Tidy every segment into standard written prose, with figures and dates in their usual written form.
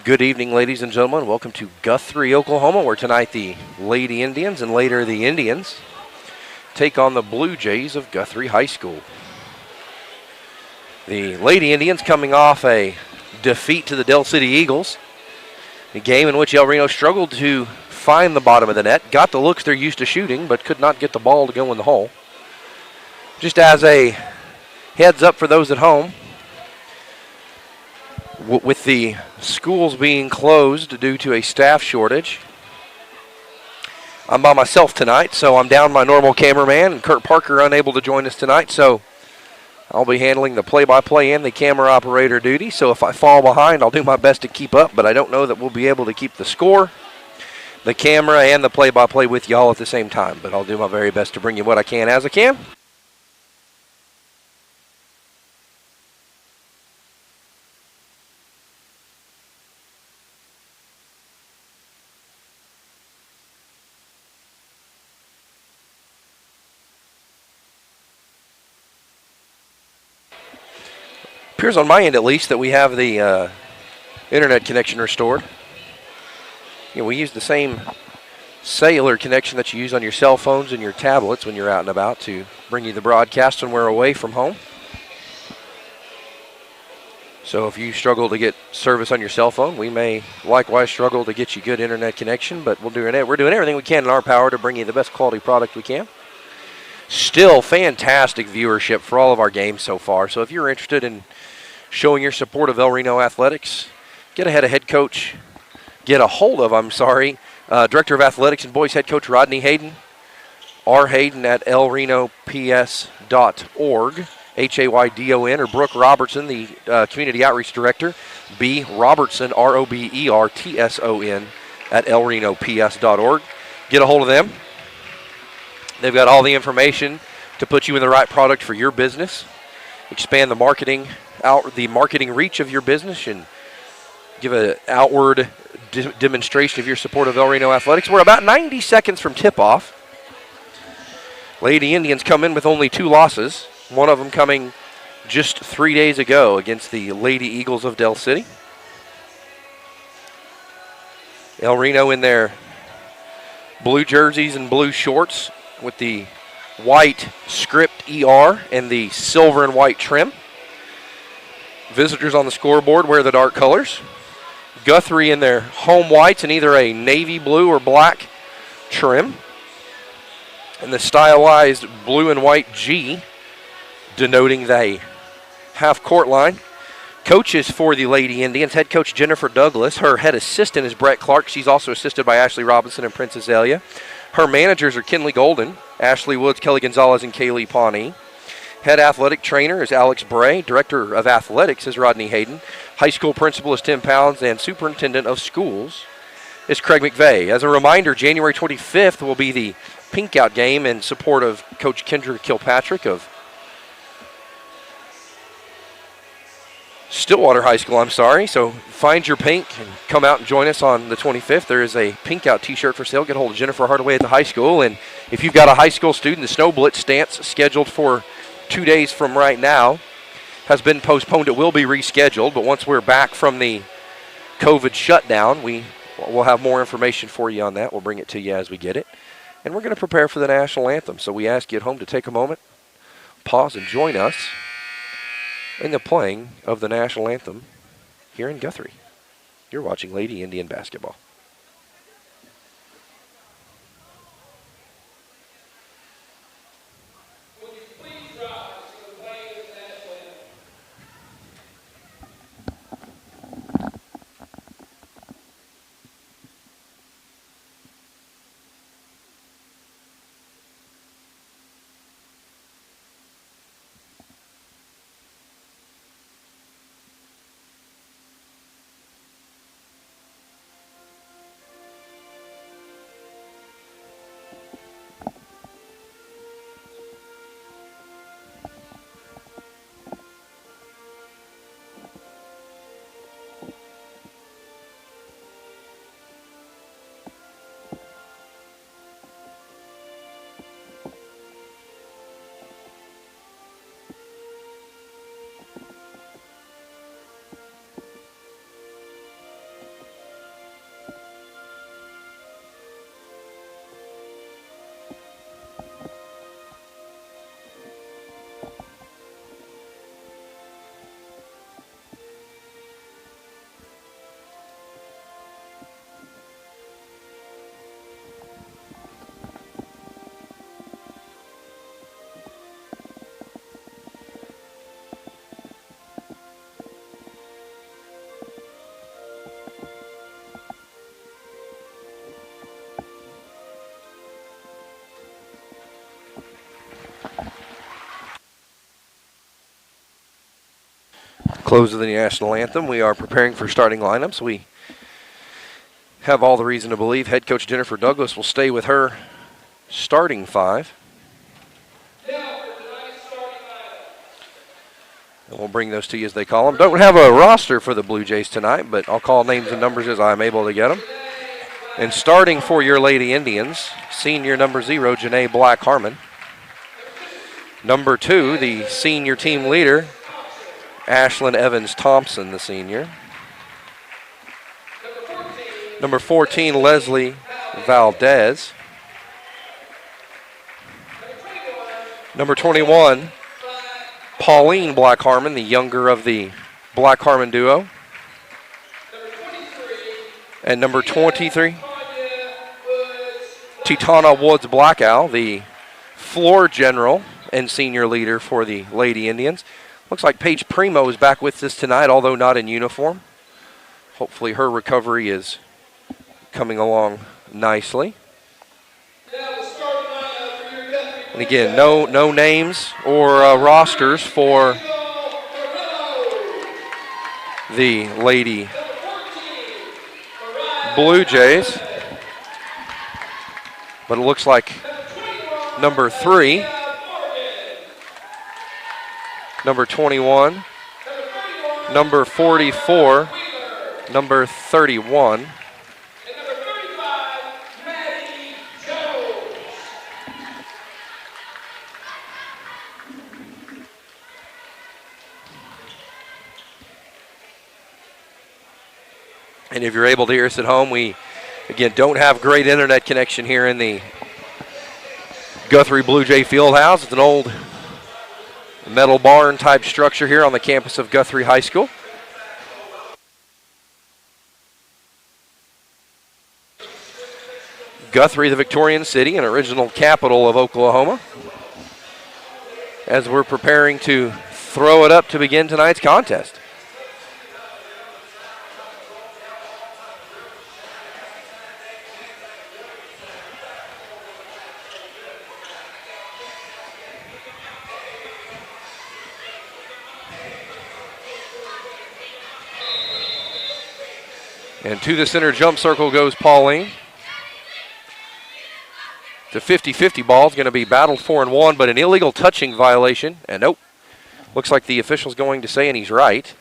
Good evening, ladies and gentlemen. Welcome to Guthrie, Oklahoma, where tonight the Lady Indians and later the Indians take on the Blue Jays of Guthrie High School. The Lady Indians coming off a defeat to the Del City Eagles, a game in which El Reno struggled to find the bottom of the net, got the looks they're used to shooting, but could not get the ball to go in the hole. Just as a heads up for those at home, with the schools being closed due to a staff shortage, I'm by myself tonight, so I'm down my normal cameraman, and Kurt Parker unable to join us tonight, so I'll be handling the play-by-play and the camera operator duty. So if I fall behind, I'll do my best to keep up, but I don't know that we'll be able to keep the score, the camera, and the play-by-play with y'all at the same time, but I'll do my very best to bring you what I can as I can. Appears on my end, at least, that we have the internet connection restored. We use the same cellular connection that you use on your cell phones and your tablets when you're out and about to bring you the broadcast when we're away from home. So if you struggle to get service on your cell phone, we may likewise struggle to get you good internet connection, but we're doing everything we can in our power to bring you the best quality product we can. Still fantastic viewership for all of our games so far. So if you're interested in showing your support of El Reno Athletics, get a hold of Director of Athletics and Boys Head Coach Rodney Hayden, Hayden at elrenops.org, Haydon, or Brooke Robertson, the Community Outreach Director, B. Robertson, Robertson, at elrenops.org. Get a hold of them. They've got all the information to put you in the right product for your business, expand the marketing reach of your business, and give an outward demonstration of your support of El Reno Athletics. We're about 90 seconds from tip-off. Lady Indians come in with only 2 losses, one of them coming just 3 days ago against the Lady Eagles of Del City. El Reno in their blue jerseys and blue shorts with the white script ER and the silver and white trim. Visitors on the scoreboard wear the dark colors. Guthrie in their home whites and either a navy blue or black trim. And the stylized blue and white G denoting the half-court line. Coaches for the Lady Indians, head coach Jennifer Douglas. Her head assistant is Brett Clark. She's also assisted by Ashley Robinson and Princess Azalea. Her managers are Kinley Golden, Ashley Woods, Kelly Gonzalez, and Kaylee Pawnee. Head athletic trainer is Alex Bray. Director of athletics is Rodney Hayden. High school principal is Tim Pounds, and superintendent of schools is Craig McVeigh. As a reminder, January 25th will be the Pink Out game in support of Coach Kendra Kilpatrick of Stillwater High School, So find your pink and come out and join us on the 25th. There is a Pink Out t-shirt for sale. Get a hold of Jennifer Hardaway at the high school. And if you've got a high school student, the Snow Blitz stance scheduled for 2 days from right now has been postponed. It will be rescheduled, but once we're back from the COVID shutdown, we'll have more information for you on that. We'll bring it to you as we get it. And we're going to prepare for the national anthem. So we ask you at home to take a moment, pause, and join us in the playing of the national anthem here in Guthrie. You're watching Lady Indian basketball. Close of the national anthem. We are preparing for starting lineups. We have all the reason to believe head coach Jennifer Douglas will stay with her starting five. And we'll bring those to you as they call them. Don't have a roster for the Blue Jays tonight, but I'll call names and numbers as I'm able to get them. And starting for your Lady Indians, senior number 0, Janae Black-Harmon. Number 2, the senior team leader, Ashlyn Evans-Thompson, the senior. Number 14, Leslie Valdez. Number 21, Pauline Black-Harmon, the younger of the Black-Harmon duo. And number 23, Titana Woods Blackow, the floor general and senior leader for the Lady Indians. Looks like Paige Primo is back with us tonight, although not in uniform. Hopefully her recovery is coming along nicely. And again, no names or rosters for the Lady Blue Jays. But it looks like number 3, number 21, number 44, number 31, and if you're able to hear us at home, we, again, don't have great internet connection here in the Guthrie Blue Jay Fieldhouse. It's an old metal barn type structure here on the campus of Guthrie High School. Guthrie, the Victorian city and original capital of Oklahoma. As we're preparing to throw it up to begin tonight's contest. And to the center jump circle goes Pauline. The 50-50 ball is going to be battled 4-1, but an illegal touching violation. And nope, looks like the official's going to say, and he's right,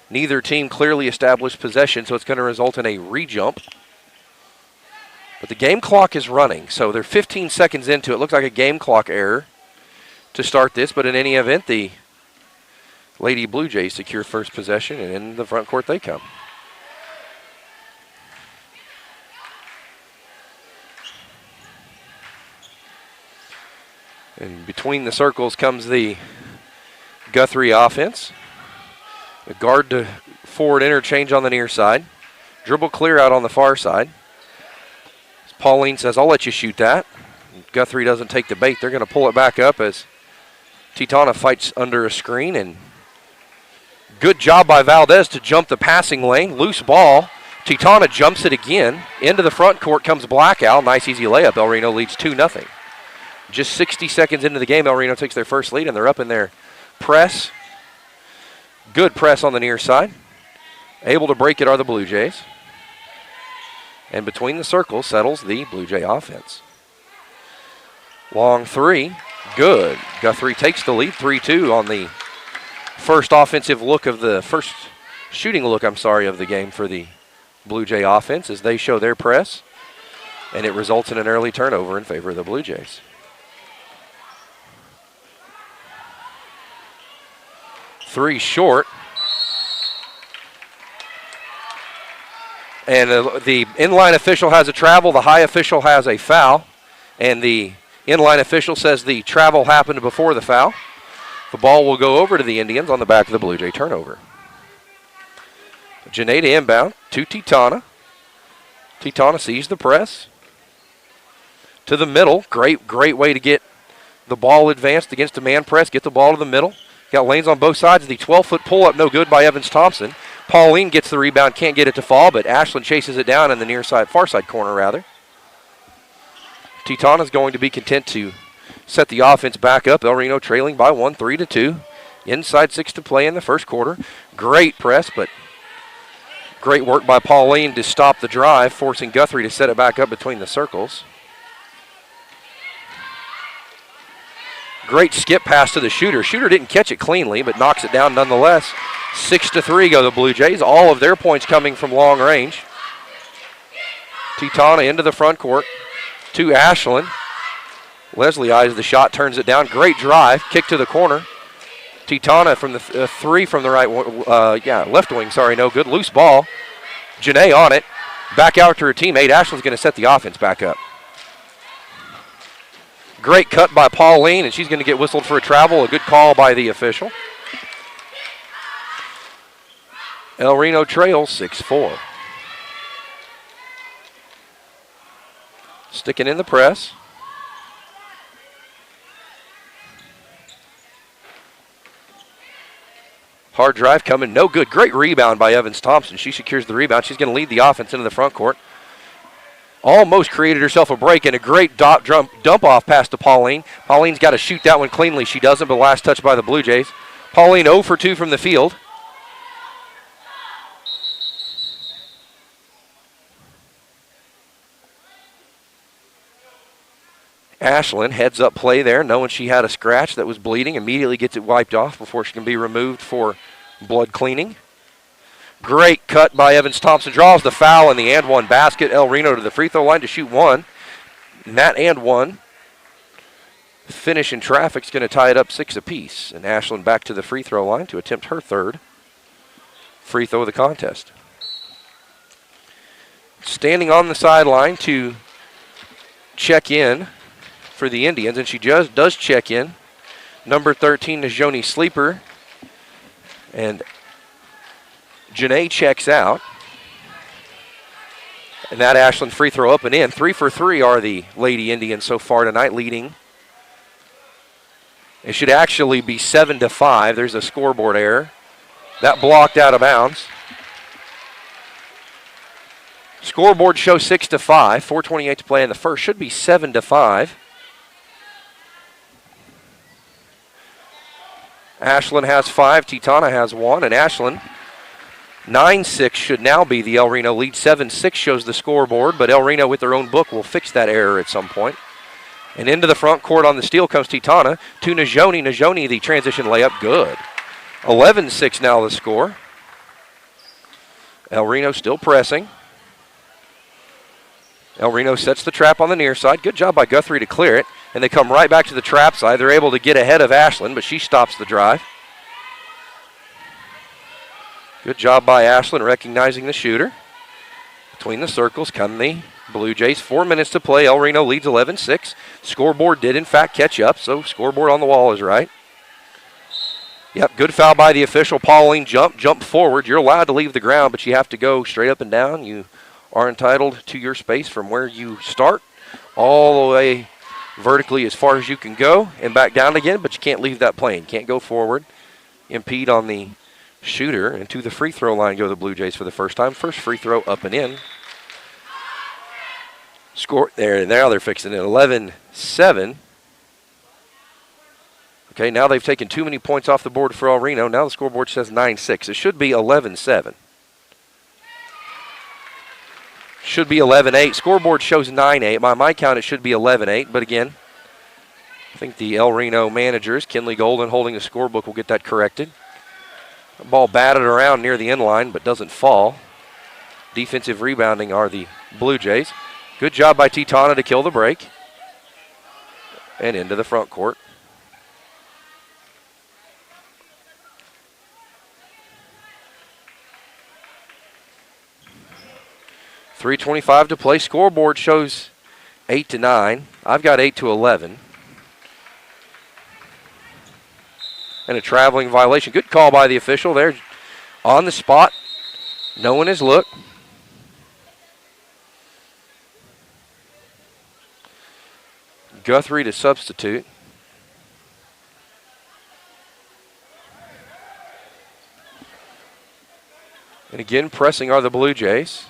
neither team clearly established possession, so it's going to result in a re-jump. But the game clock is running, so they're 15 seconds into it. Looks like a game clock error to start this, but in any event, the Lady Blue Jays secure first possession, and in the front court they come. And between the circles comes the Guthrie offense. The guard to forward interchange on the near side. Dribble clear out on the far side. Pauline says, I'll let you shoot that. Guthrie doesn't take the bait. They're going to pull it back up as Titana fights under a screen. And good job by Valdez to jump the passing lane. Loose ball. Titana jumps it again. Into the front court comes Blackout. Nice easy layup. El Reno leads 2-0. Just 60 seconds into the game, El Reno takes their first lead, and they're up in their press. Good press on the near side. Able to break it are the Blue Jays. And between the circles settles the Blue Jay offense. Long three. Good. Guthrie takes the lead, 3-2 on the first offensive look of the first shooting look, of the game for the Blue Jay offense as they show their press. And it results in an early turnover in favor of the Blue Jays. Three short. And the inline official has a travel. The high official has a foul. And the inline official says the travel happened before the foul. The ball will go over to the Indians on the back of the Blue Jay turnover. Janae to inbound to Titana. Titana sees the press. To the middle. Great way to get the ball advanced against a man press. Get the ball to the middle. Got lanes on both sides. The 12-foot pull-up, no good by Evans-Thompson. Pauline gets the rebound, can't get it to fall, but Ashlyn chases it down in the near side, far side corner, rather. Titana's going to be content to set the offense back up. El Reno trailing by 1, 3-2. Inside 6 to play in the first quarter. Great press, but great work by Pauline to stop the drive, forcing Guthrie to set it back up between the circles. Great skip pass to the shooter. Shooter didn't catch it cleanly, but knocks it down nonetheless. 6 to 3 go the Blue Jays. All of their points coming from long range. Titana into the front court to Ashland. Leslie eyes the shot, turns it down. Great drive, kick to the corner. Titana from the three from the right, left wing, no good. Loose ball. Janae on it. Back out to her teammate. Ashland's going to set the offense back up. Great cut by Pauline, and she's going to get whistled for a travel. A good call by the official. El Reno trails 6-4. Sticking in the press. Hard drive coming, no good. Great rebound by Evans Thompson. She secures the rebound. She's going to lead the offense into the front court. Almost created herself a break and a great dump off pass to Pauline. Pauline's got to shoot that one cleanly. She doesn't, but last touch by the Blue Jays. Pauline 0 for 2 from the field. Ashland heads up play there, knowing she had a scratch that was bleeding, immediately gets it wiped off before she can be removed for blood cleaning. Great cut by Evans Thompson, draws the foul in the and one basket. El Reno to the free throw line to shoot one. And that and one finish in traffic is going to tie it up 6 apiece. And Ashland back to the free throw line to attempt her third free throw of the contest. Standing on the sideline to check in for the Indians, and she just does check in. Number 13 is Joni Sleeper, and Janae checks out. And that Ashland free throw up and in. 3 for 3 are the Lady Indians so far tonight, leading. It should actually be 7-5. There's a scoreboard error. That blocked out of bounds. Scoreboard shows 6-5. 4:28 to play in the first. Should be 7-5. Ashland has 5. Titana has 1. And Ashland 9-6 should now be the El Reno lead. 7-6 shows the scoreboard, but El Reno with their own book will fix that error at some point. And into the front court on the steal comes Titana to Najoni. Najoni, the transition layup, good. 11-6 now the score. El Reno still pressing. El Reno sets the trap on the near side. Good job by Guthrie to clear it. And they come right back to the trap side. They're able to get ahead of Ashland, but she stops the drive. Good job by Ashland recognizing the shooter. Between the circles come the Blue Jays. 4 minutes to play. El Reno leads 11-6. Scoreboard did, in fact, catch up, so scoreboard on the wall is right. Yep, good foul by the official. Pauline jump forward. You're allowed to leave the ground, but you have to go straight up and down. You are entitled to your space from where you start all the way vertically as far as you can go and back down again, but you can't leave that plane. Can't go forward, impede on the shooter, and to the free throw line go the Blue Jays for the first time. First free throw up and in. Score there, now they're fixing it. 11-7. Okay, now they've taken too many points off the board for El Reno. Now the scoreboard says 9-6. It should be 11-7. Should be 11-8. Scoreboard shows 9-8. By my count, it should be 11-8. But again, I think the El Reno managers, Kinley Golden holding the scorebook, will get that corrected. The ball batted around near the end line, but doesn't fall. Defensive rebounding are the Blue Jays. Good job by Titana to kill the break. And into the front court. .325 to play. Scoreboard shows 8-9. I've got 8-11. And a traveling violation. Good call by the official there. On the spot. No one has looked. Guthrie to substitute. And again, pressing are the Blue Jays.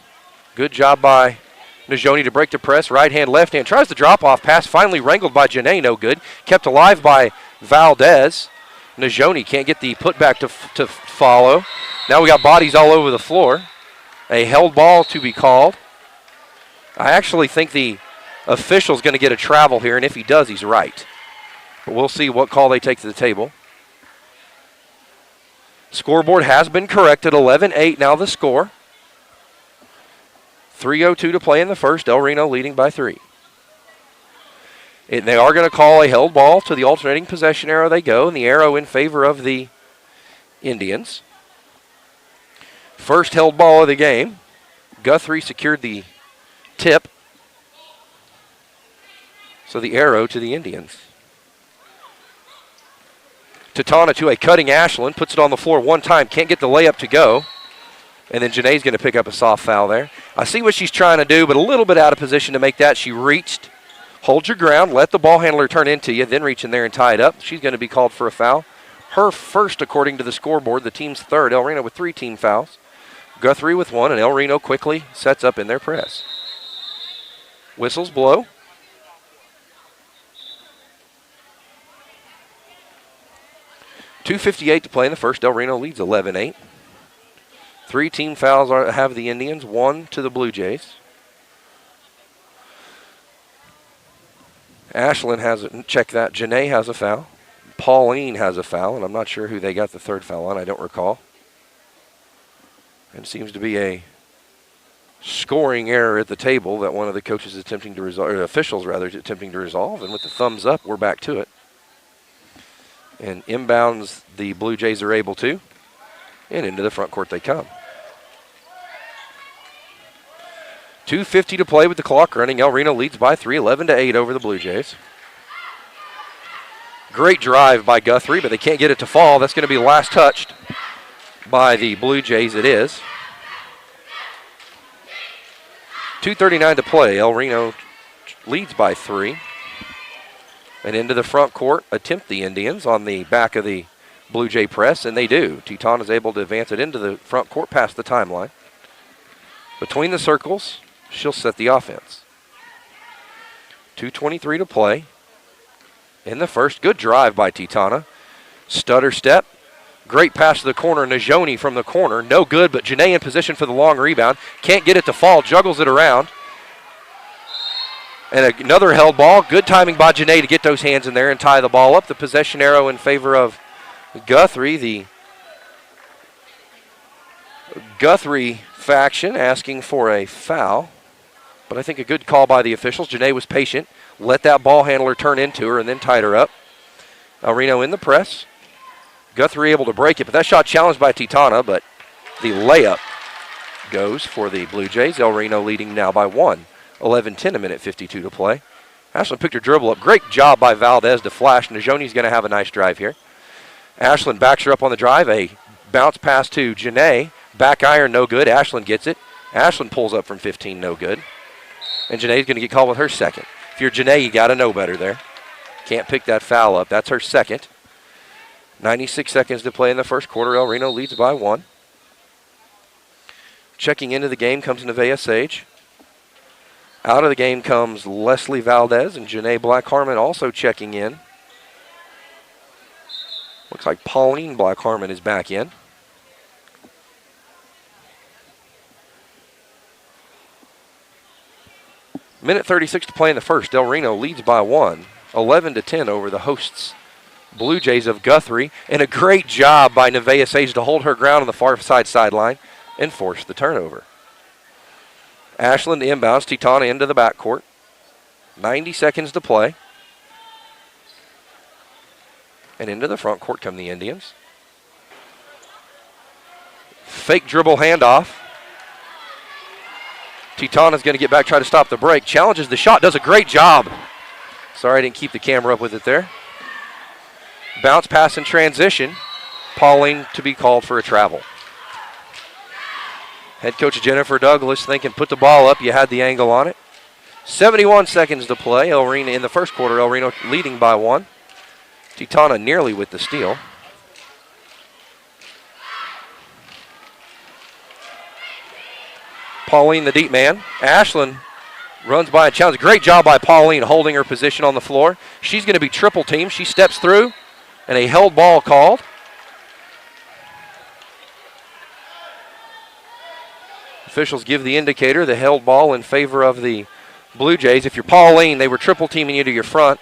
Good job by Najoni to break the press. Right hand, left hand. Tries the drop-off pass. Finally wrangled by Janae. No good. Kept alive by Valdez. Najoni can't get the putback to follow. Now we got bodies all over the floor. A held ball to be called. I actually think the official's going to get a travel here, and if he does, he's right. But we'll see what call they take to the table. Scoreboard has been corrected. 11-8 now the score. 3:02 to play in the first. El Reno leading by 3. They are going to call a held ball. To the alternating possession arrow they go, and the arrow in favor of the Indians. First held ball of the game. Guthrie secured the tip. So the arrow to the Indians. Titana to a cutting Ashland. Puts it on the floor one time. Can't get the layup to go. And then Janae's going to pick up a soft foul there. I see what she's trying to do, but a little bit out of position to make that. She reached. Hold your ground. Let the ball handler turn into you. Then reach in there and tie it up. She's going to be called for a foul. Her first, according to the scoreboard. The team's third. El Reno with 3 team fouls. Guthrie with 1, and El Reno quickly sets up in their press. Whistles blow. .258 to play in the first. El Reno leads 11-8. 3 team fouls have the Indians, 1 to the Blue Jays. Ashland has it. Check that. Janae has a foul. Pauline has a foul, and I'm not sure who they got the third foul on. I don't recall. And it seems to be a scoring error at the table that one of the coaches is attempting to resolve, or officials rather, is attempting to resolve. And with the thumbs up, we're back to it. And inbounds, the Blue Jays are able to. And into the front court they come. 2:50 to play with the clock running. El Reno leads by 3, 11-8 over the Blue Jays. Great drive by Guthrie, but they can't get it to fall. That's going to be last touched by the Blue Jays. It is. 2:39 to play. El Reno leads by 3. And into the front court attempt the Indians on the back of the Blue Jay press, and they do. Teton is able to advance it into the front court past the timeline. Between the circles, she'll set the offense. 2:23 to play in the first. Good drive by Titana. Stutter step. Great pass to the corner. Najoni from the corner. No good, but Janae in position for the long rebound. Can't get it to fall. Juggles it around. And another held ball. Good timing by Janae to get those hands in there and tie the ball up. The possession arrow in favor of Guthrie. The Guthrie faction asking for a foul. But I think a good call by the officials. Janae was patient. Let that ball handler turn into her and then tied her up. El Reno in the press. Guthrie able to break it, but that shot challenged by Titana, but the layup goes for the Blue Jays. El Reno leading now by 1. 11-10, a minute 52 to play. Ashland picked her dribble up. Great job by Valdez to flash. Najoni's going to have a nice drive here. Ashland backs her up on the drive. A bounce pass to Janae. Back iron, no good. Ashland gets it. Ashland pulls up from 15, no good. And Janae's going to get called with her second. If you're Janae, you got to know better there. Can't pick that foul up. That's her second. 96 seconds to play in the first quarter. El Reno leads by 1. Checking into the game comes Nevaeh Sage. Out of the game comes Leslie Valdez, and Janae Black-Harmon also checking in. Looks like Pauline Black-Harmon is back in. Minute 36 to play in the first. El Reno leads by 1. 11-10 over the hosts, Blue Jays of Guthrie. And a great job by Nevaeh Sage to hold her ground on the far side sideline and force the turnover. Ashland inbounds. Titana into the backcourt. 90 seconds to play. And into the front court come the Indians. Fake dribble handoff. Titana's going to get back, try to stop the break. Challenges the shot, does a great job. Sorry I didn't keep the camera up with it there. Bounce pass in transition. Pauline to be called for a travel. Head coach Jennifer Douglas thinking, put the ball up, you had the angle on it. 71 seconds to play. El Reno in the first quarter, El Reno leading by 1. Titana nearly with the steal. Pauline, the deep man. Ashland runs by and challenges. Great job by Pauline holding her position on the floor. She's going to be triple teamed. She steps through, And a held ball called. Officials give the indicator, the held ball in favor of the Blue Jays. If you're Pauline, they were triple teaming you to your front.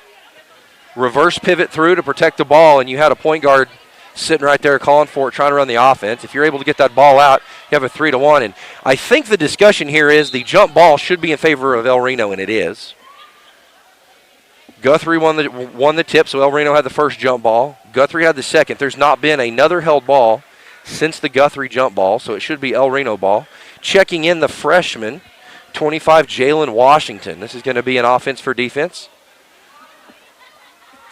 Reverse pivot through to protect the ball, and you had a point guard sitting right there calling for it, trying to run the offense. If you're able to get that ball out, you have a 3-1. And I think the discussion here is the jump ball should be in favor of El Reno, and it is. Guthrie won the tip, so El Reno had the first jump ball. Guthrie had the second. There's not been another held ball since the Guthrie jump ball, so it should be El Reno ball. Checking in the freshman, 25, Jalen Washington. This is going to be an offense for defense.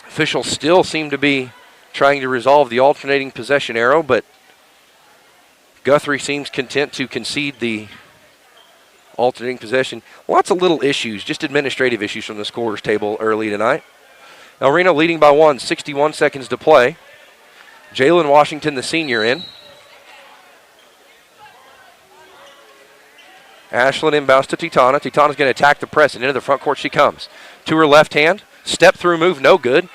Officials still seem to be trying to resolve the alternating possession arrow, but Guthrie seems content to concede the alternating possession. Lots of little issues, just administrative issues from the scorers table early tonight. El Reno leading by 1, 61 seconds to play. Jalen Washington, the senior, in. Ashlyn inbounds to Titana. Titana's going to attack the press, and into the front court she comes. To her left hand, step through move, no good.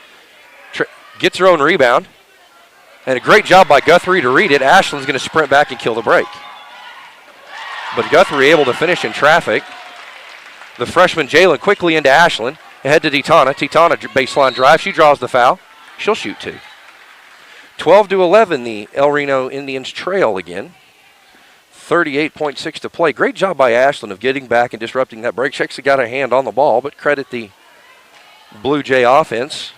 Gets her own rebound. And a great job by Guthrie to read it. Ashlyn's going to sprint back and kill the break. But Guthrie able to finish in traffic. The freshman Jalen quickly into Ashlyn. Ahead to Titana. Titana baseline drive. She draws the foul. She'll shoot 2. 12-11, the El Reno Indians trail again. 38.6 to play. Great job by Ashlyn of getting back and disrupting that break. She got a hand on the ball, but credit the Blue Jay offense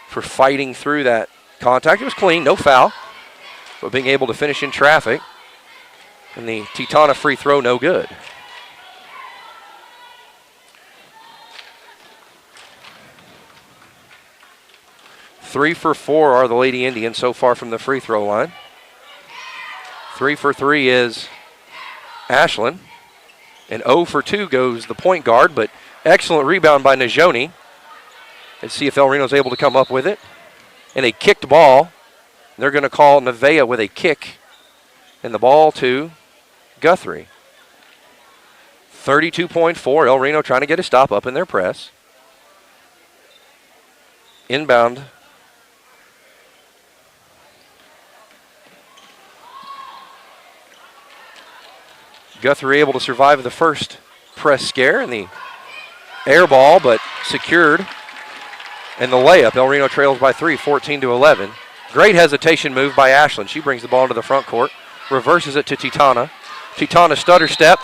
for fighting through that contact. It was clean, no foul, but being able to finish in traffic. And the Titana free throw, no good. Three for 4 are the Lady Indians so far from the free throw line. 3 for 3 is Ashlyn. And 0 for 2 goes the point guard, but excellent rebound by Najoni. Let's see if El Reno's able to come up with it. And a kicked ball. They're going to call Nevaeh with a kick. And the ball to Guthrie. 32.4. El Reno trying to get a stop up in their press. Inbound. Guthrie able to survive the first press scare and the air ball, but secured. And the layup, El Reno trails by 3, 14-11. Great hesitation move by Ashlyn. She brings the ball into the front court, reverses it to Titana. Titana stutter step.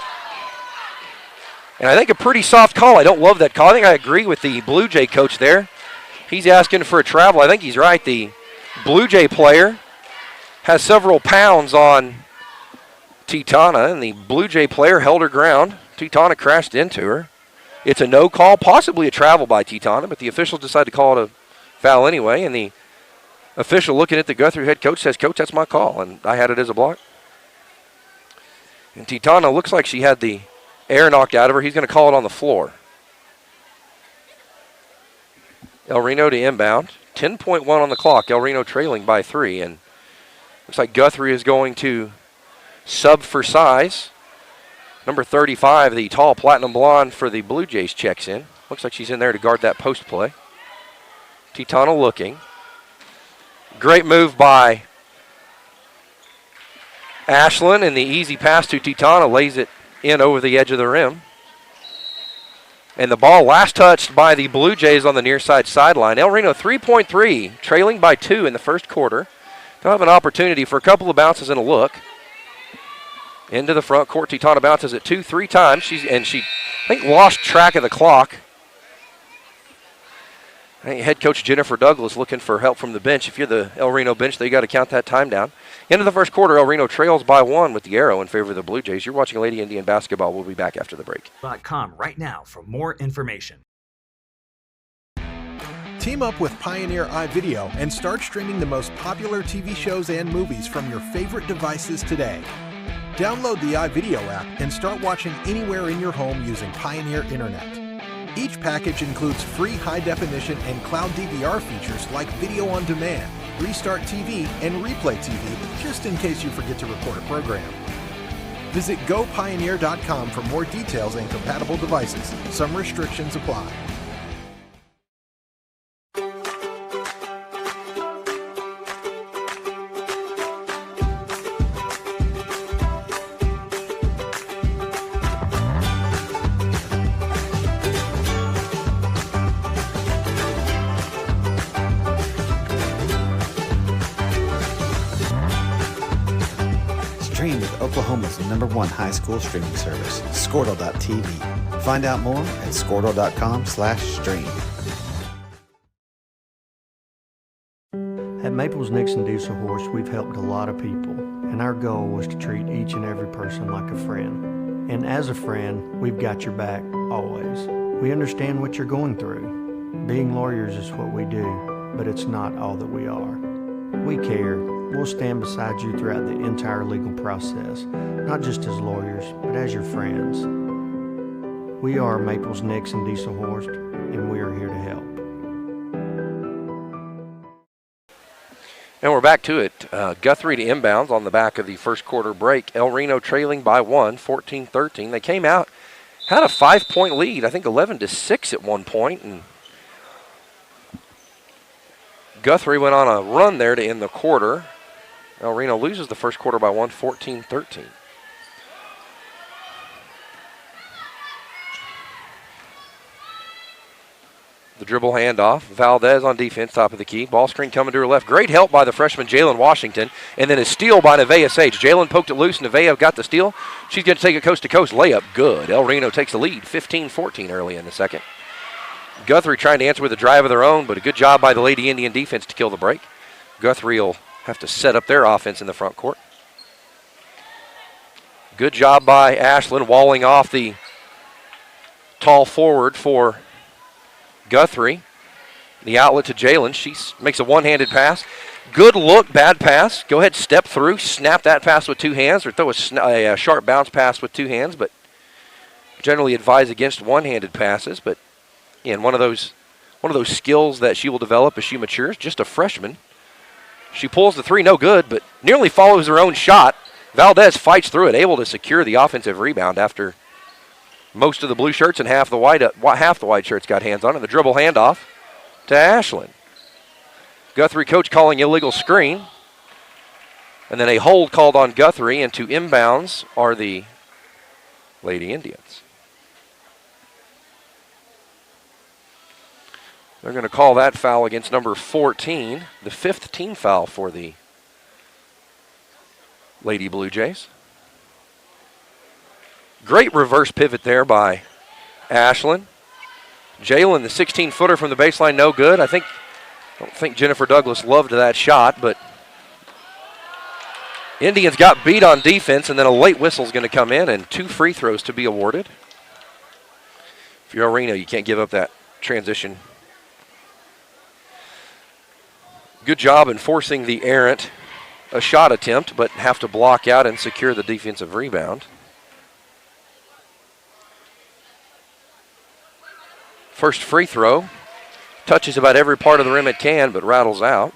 And I think a pretty soft call. I don't love that call. I think I agree with the Blue Jay coach there. He's asking for a travel. I think he's right. The Blue Jay player has several pounds on Titana, and the Blue Jay player held her ground. Titana crashed into her. It's a no call, possibly a travel by Titana, but the officials decided to call it a foul anyway, and the official looking at the Guthrie head coach says, "Coach, that's my call," and I had it as a block. And Titana looks like she had the air knocked out of her. He's going to call it on the floor. El Reno to inbound. 10.1 on the clock. El Reno trailing by 3, and looks like Guthrie is going to sub for size. Number 35, the tall platinum blonde for the Blue Jays, checks in. Looks like she's in there to guard that post play. Titana looking. Great move by Ashlyn, and the easy pass to Titana lays it in over the edge of the rim. And the ball last touched by the Blue Jays on the near side sideline. El Reno 3.3, trailing by 2 in the first quarter. They'll have an opportunity for a couple of bounces and a look. Into the front court, Titana bounces it 2-3 times. She I think, lost track of the clock. I think head coach Jennifer Douglas looking for help from the bench. If you're the El Reno bench, they got to count that time down. Into the first quarter, El Reno trails by 1 with the arrow in favor of the Blue Jays. You're watching Lady Indian basketball. We'll be back after the break. .com right now for more information. Team up with Pioneer iVideo and start streaming the most popular TV shows and movies from your favorite devices today. Download the iVideo app and start watching anywhere in your home using Pioneer Internet. Each package includes free high-definition and cloud DVR features like Video on Demand, Restart TV, and Replay TV, just in case you forget to record a program. Visit GoPioneer.com for more details and compatible devices. Some restrictions apply. Oklahoma's #1 high school streaming service, Squirtle.tv. Find out more at Squirtle.com/stream. At Maples Nixon Diesel Horse, we've helped a lot of people, and our goal was to treat each and every person like a friend. And as a friend, we've got your back, always. We understand what you're going through. Being lawyers is what we do, but it's not all that we are. We care. We'll stand beside you throughout the entire legal process, not just as lawyers, but as your friends. We are Maples Nixon Diesel Horse, and we are here to help. And we're back to it. Guthrie to inbounds on the back of the first quarter break. El Reno trailing by 1, 14-13. They came out, had a 5-point lead, I think 11-6 at one point, and Guthrie went on a run there to end the quarter. El Reno loses the first quarter by 1, 14-13. The dribble handoff. Valdez on defense, top of the key. Ball screen coming to her left. Great help by the freshman Jalen Washington. And then a steal by Nevaeh Sage. Jalen poked it loose. Nevaeh got the steal. She's going to take a coast-to-coast layup. Good. El Reno takes the lead, 15-14 early in the second. Guthrie trying to answer with a drive of their own, but a good job by the Lady Indian defense to kill the break. Guthrie will have to set up their offense in the front court. Good job by Ashlyn walling off the tall forward for Guthrie. The outlet to Jalen. She makes a one-handed pass. Good look, bad pass. Go ahead, step through, snap that pass with two hands, or throw a sharp bounce pass with two hands, but generally advise against one-handed passes. But again, one of those skills that she will develop as she matures. Just a freshman. She pulls the three, no good, but nearly follows her own shot. Valdez fights through it, able to secure the offensive rebound after most of the blue shirts and half the white shirts got hands on it. The dribble handoff to Ashlyn. Guthrie coach calling illegal screen. And then a hold called on Guthrie, and to inbounds are the Lady Indians. They're going to call that foul against number 14, the 5th team foul for the Lady Blue Jays. Great reverse pivot there by Ashlyn. Jalen, the 16-footer from the baseline, no good. I don't think Jennifer Douglas loved that shot, but Indians got beat on defense, and then a late whistle is going to come in, and 2 free throws to be awarded. If you're Reno, you can't give up that transition. Good job in forcing the errant a shot attempt, but have to block out and secure the defensive rebound. First free throw. Touches about every part of the rim it can, but rattles out.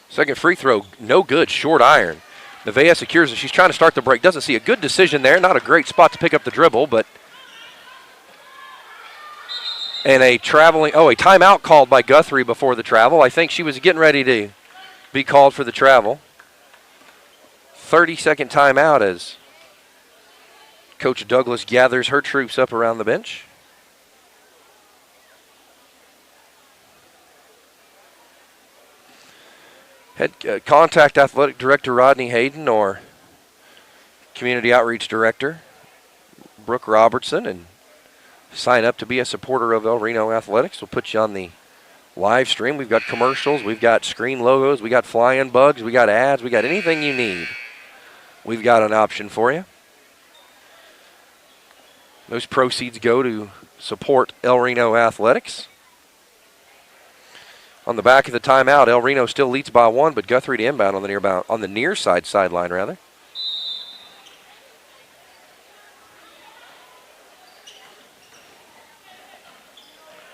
Second free throw, no good, short iron. Nevaeh secures it. She's trying to start the break. Doesn't see a good decision there. Not a great spot to pick up the dribble, but. And a timeout called by Guthrie before the travel. I think she was getting ready to be called for the travel. 30-second timeout as Coach Douglas gathers her troops up around the bench. Contact Athletic Director Rodney Hayden or Community Outreach Director Brooke Robertson and sign up to be a supporter of El Reno Athletics. We'll put you on the live stream. We've got commercials. We've got screen logos. We got flying bugs. We got ads. We got anything you need. We've got an option for you. Those proceeds go to support El Reno Athletics. On the back of the timeout, El Reno still leads by 1, but Guthrie to inbound on the near side sideline rather.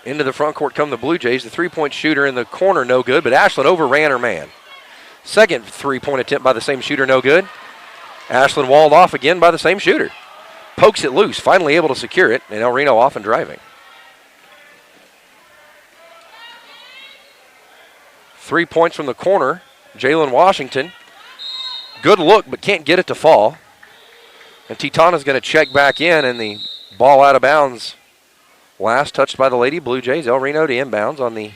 Into the front court come the Blue Jays. The three-point shooter in the corner, no good, but Ashlyn overran her man. Second three-point attempt by the same shooter, no good. Ashlyn walled off again by the same shooter. Pokes it loose, finally able to secure it, and El Reno off and driving. 3 points from the corner. Jalen Washington. Good look, but can't get it to fall. And Titana's going to check back in, and the ball out of bounds. Last touched by the Lady Blue Jays. El Reno to inbounds on the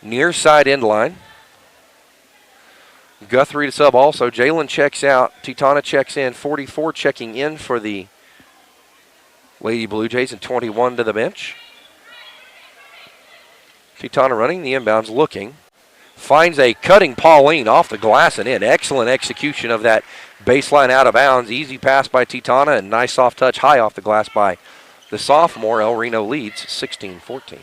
near side end line. Guthrie to sub also. Jalen checks out. Titana checks in. 44 checking in for the Lady Blue Jays, and 21 to the bench. Titana running the inbounds, looking. Finds a cutting Pauline off the glass and in. Excellent execution of that baseline out of bounds. Easy pass by Titana and nice soft touch high off the glass by the sophomore. El Reno leads 16-14.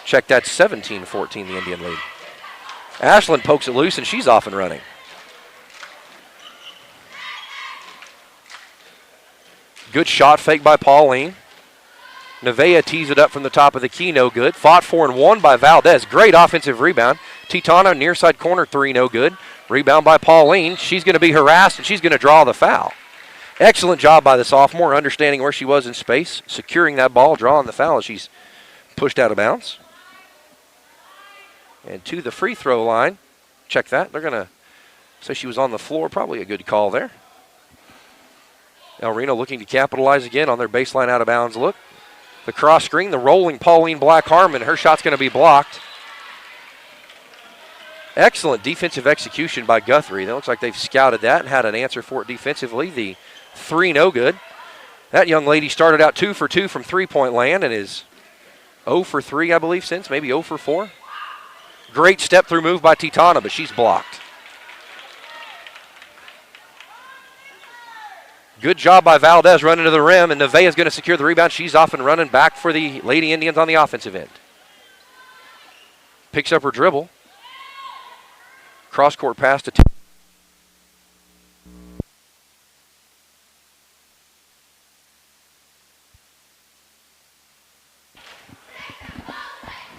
Check that, 17-14, the Indian lead. Ashland pokes it loose, and she's off and running. Good shot fake by Pauline. Nevaeh tees it up from the top of the key, no good. Fought for and won by Valdez. Great offensive rebound. Titana, near side corner three, no good. Rebound by Pauline. She's going to be harassed, and she's going to draw the foul. Excellent job by the sophomore, understanding where she was in space, securing that ball, drawing the foul as she's pushed out of bounds. And to the free throw line. Check that. They're going to say she was on the floor. Probably a good call there. El Reno looking to capitalize again on their baseline out of bounds look. The cross screen, the rolling Pauline Black-Harmon. Her shot's going to be blocked. Excellent defensive execution by Guthrie. That looks like they've scouted that and had an answer for it defensively. The three, no good. That young lady started out 2 for 2 from three-point land and is 0 for 3, I believe, since. Maybe 0 for 4. Great step-through move by Titana, but she's blocked. Good job by Valdez running to the rim, and Nevaeh is going to secure the rebound. She's off and running back for the Lady Indians on the offensive end. Picks up her dribble. Cross-court pass to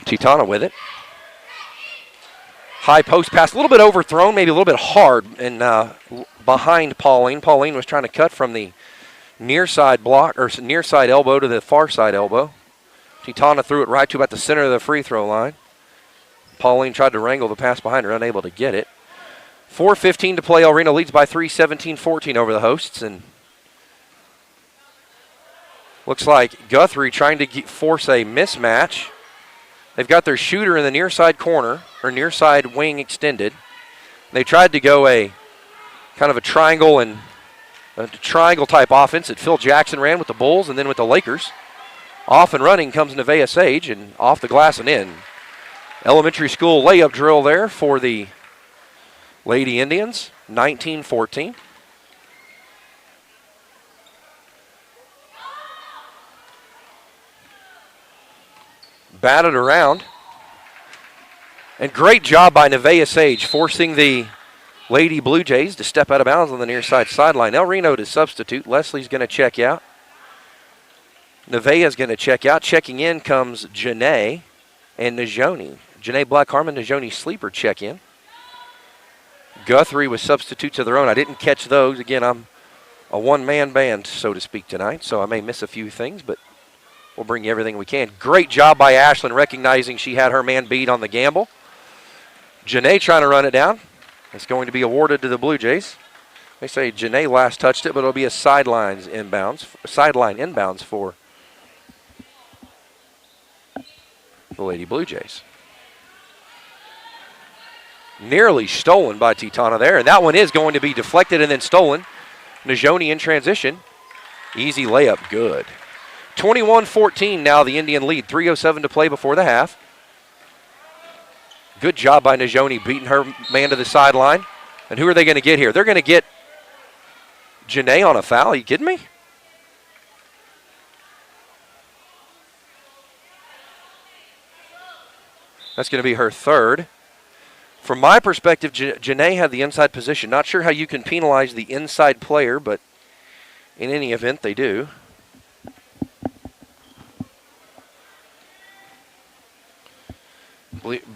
Titana with it. High post pass, a little bit overthrown, maybe a little bit hard, and behind Pauline. Pauline was trying to cut from the near side block, or near side elbow to the far side elbow. Titana threw it right to about the center of the free throw line. Pauline tried to wrangle the pass behind her, unable to get it. 4:15 to play. El Reno leads by 3, 17-14 over the hosts, and looks like Guthrie trying to force a mismatch. They've got their shooter in the near side corner, or near side wing extended. They tried to go a kind of a triangle and a triangle type offense that Phil Jackson ran with the Bulls and then with the Lakers. Off and running comes Nevaeh Sage, and off the glass and in. Elementary school layup drill there for the Lady Indians, 19-14. Batted around. And great job by Nevaeh Sage, forcing the Lady Blue Jays to step out of bounds on the near side sideline. El Reno to substitute. Leslie's going to check out. Nevaeh's going to check out. Checking in comes Janae and Najoni. Janae Black-Harmon, Najoni Sleeper check in. Guthrie with substitutes of their own. I didn't catch those. Again, I'm a one-man band, so to speak, tonight, so I may miss a few things, but we'll bring you everything we can. Great job by Ashland, recognizing she had her man beat on the gamble. Janae trying to run it down. It's going to be awarded to the Blue Jays. They say Janae last touched it, but it'll be a sideline inbounds for the Lady Blue Jays. Nearly stolen by Titana there, and that one is going to be deflected and then stolen. Najoni in transition. Easy layup, good. 21-14 now, the Indian lead. 3:07 to play before the half. Good job by Najoni beating her man to the sideline. And who are they going to get here? They're going to get Janae on a foul. Are you kidding me? That's going to be her third. From my perspective, Janae had the inside position. Not sure how you can penalize the inside player, but in any event, they do.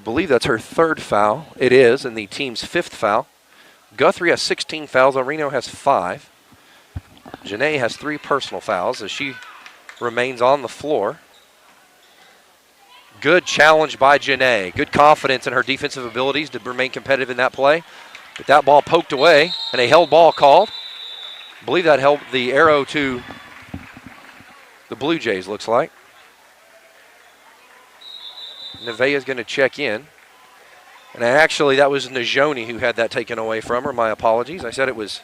Believe that's her third foul. It is, and the team's fifth foul. Guthrie has 16 fouls. El Reno has 5. Janae has 3 personal fouls as she remains on the floor. Good challenge by Janae. Good confidence in her defensive abilities to remain competitive in that play. But that ball poked away, and a held ball called. I believe that held the arrow to the Blue Jays, looks like. Nevaeh's going to check in. And actually, that was Najoni who had that taken away from her. My apologies. I said it was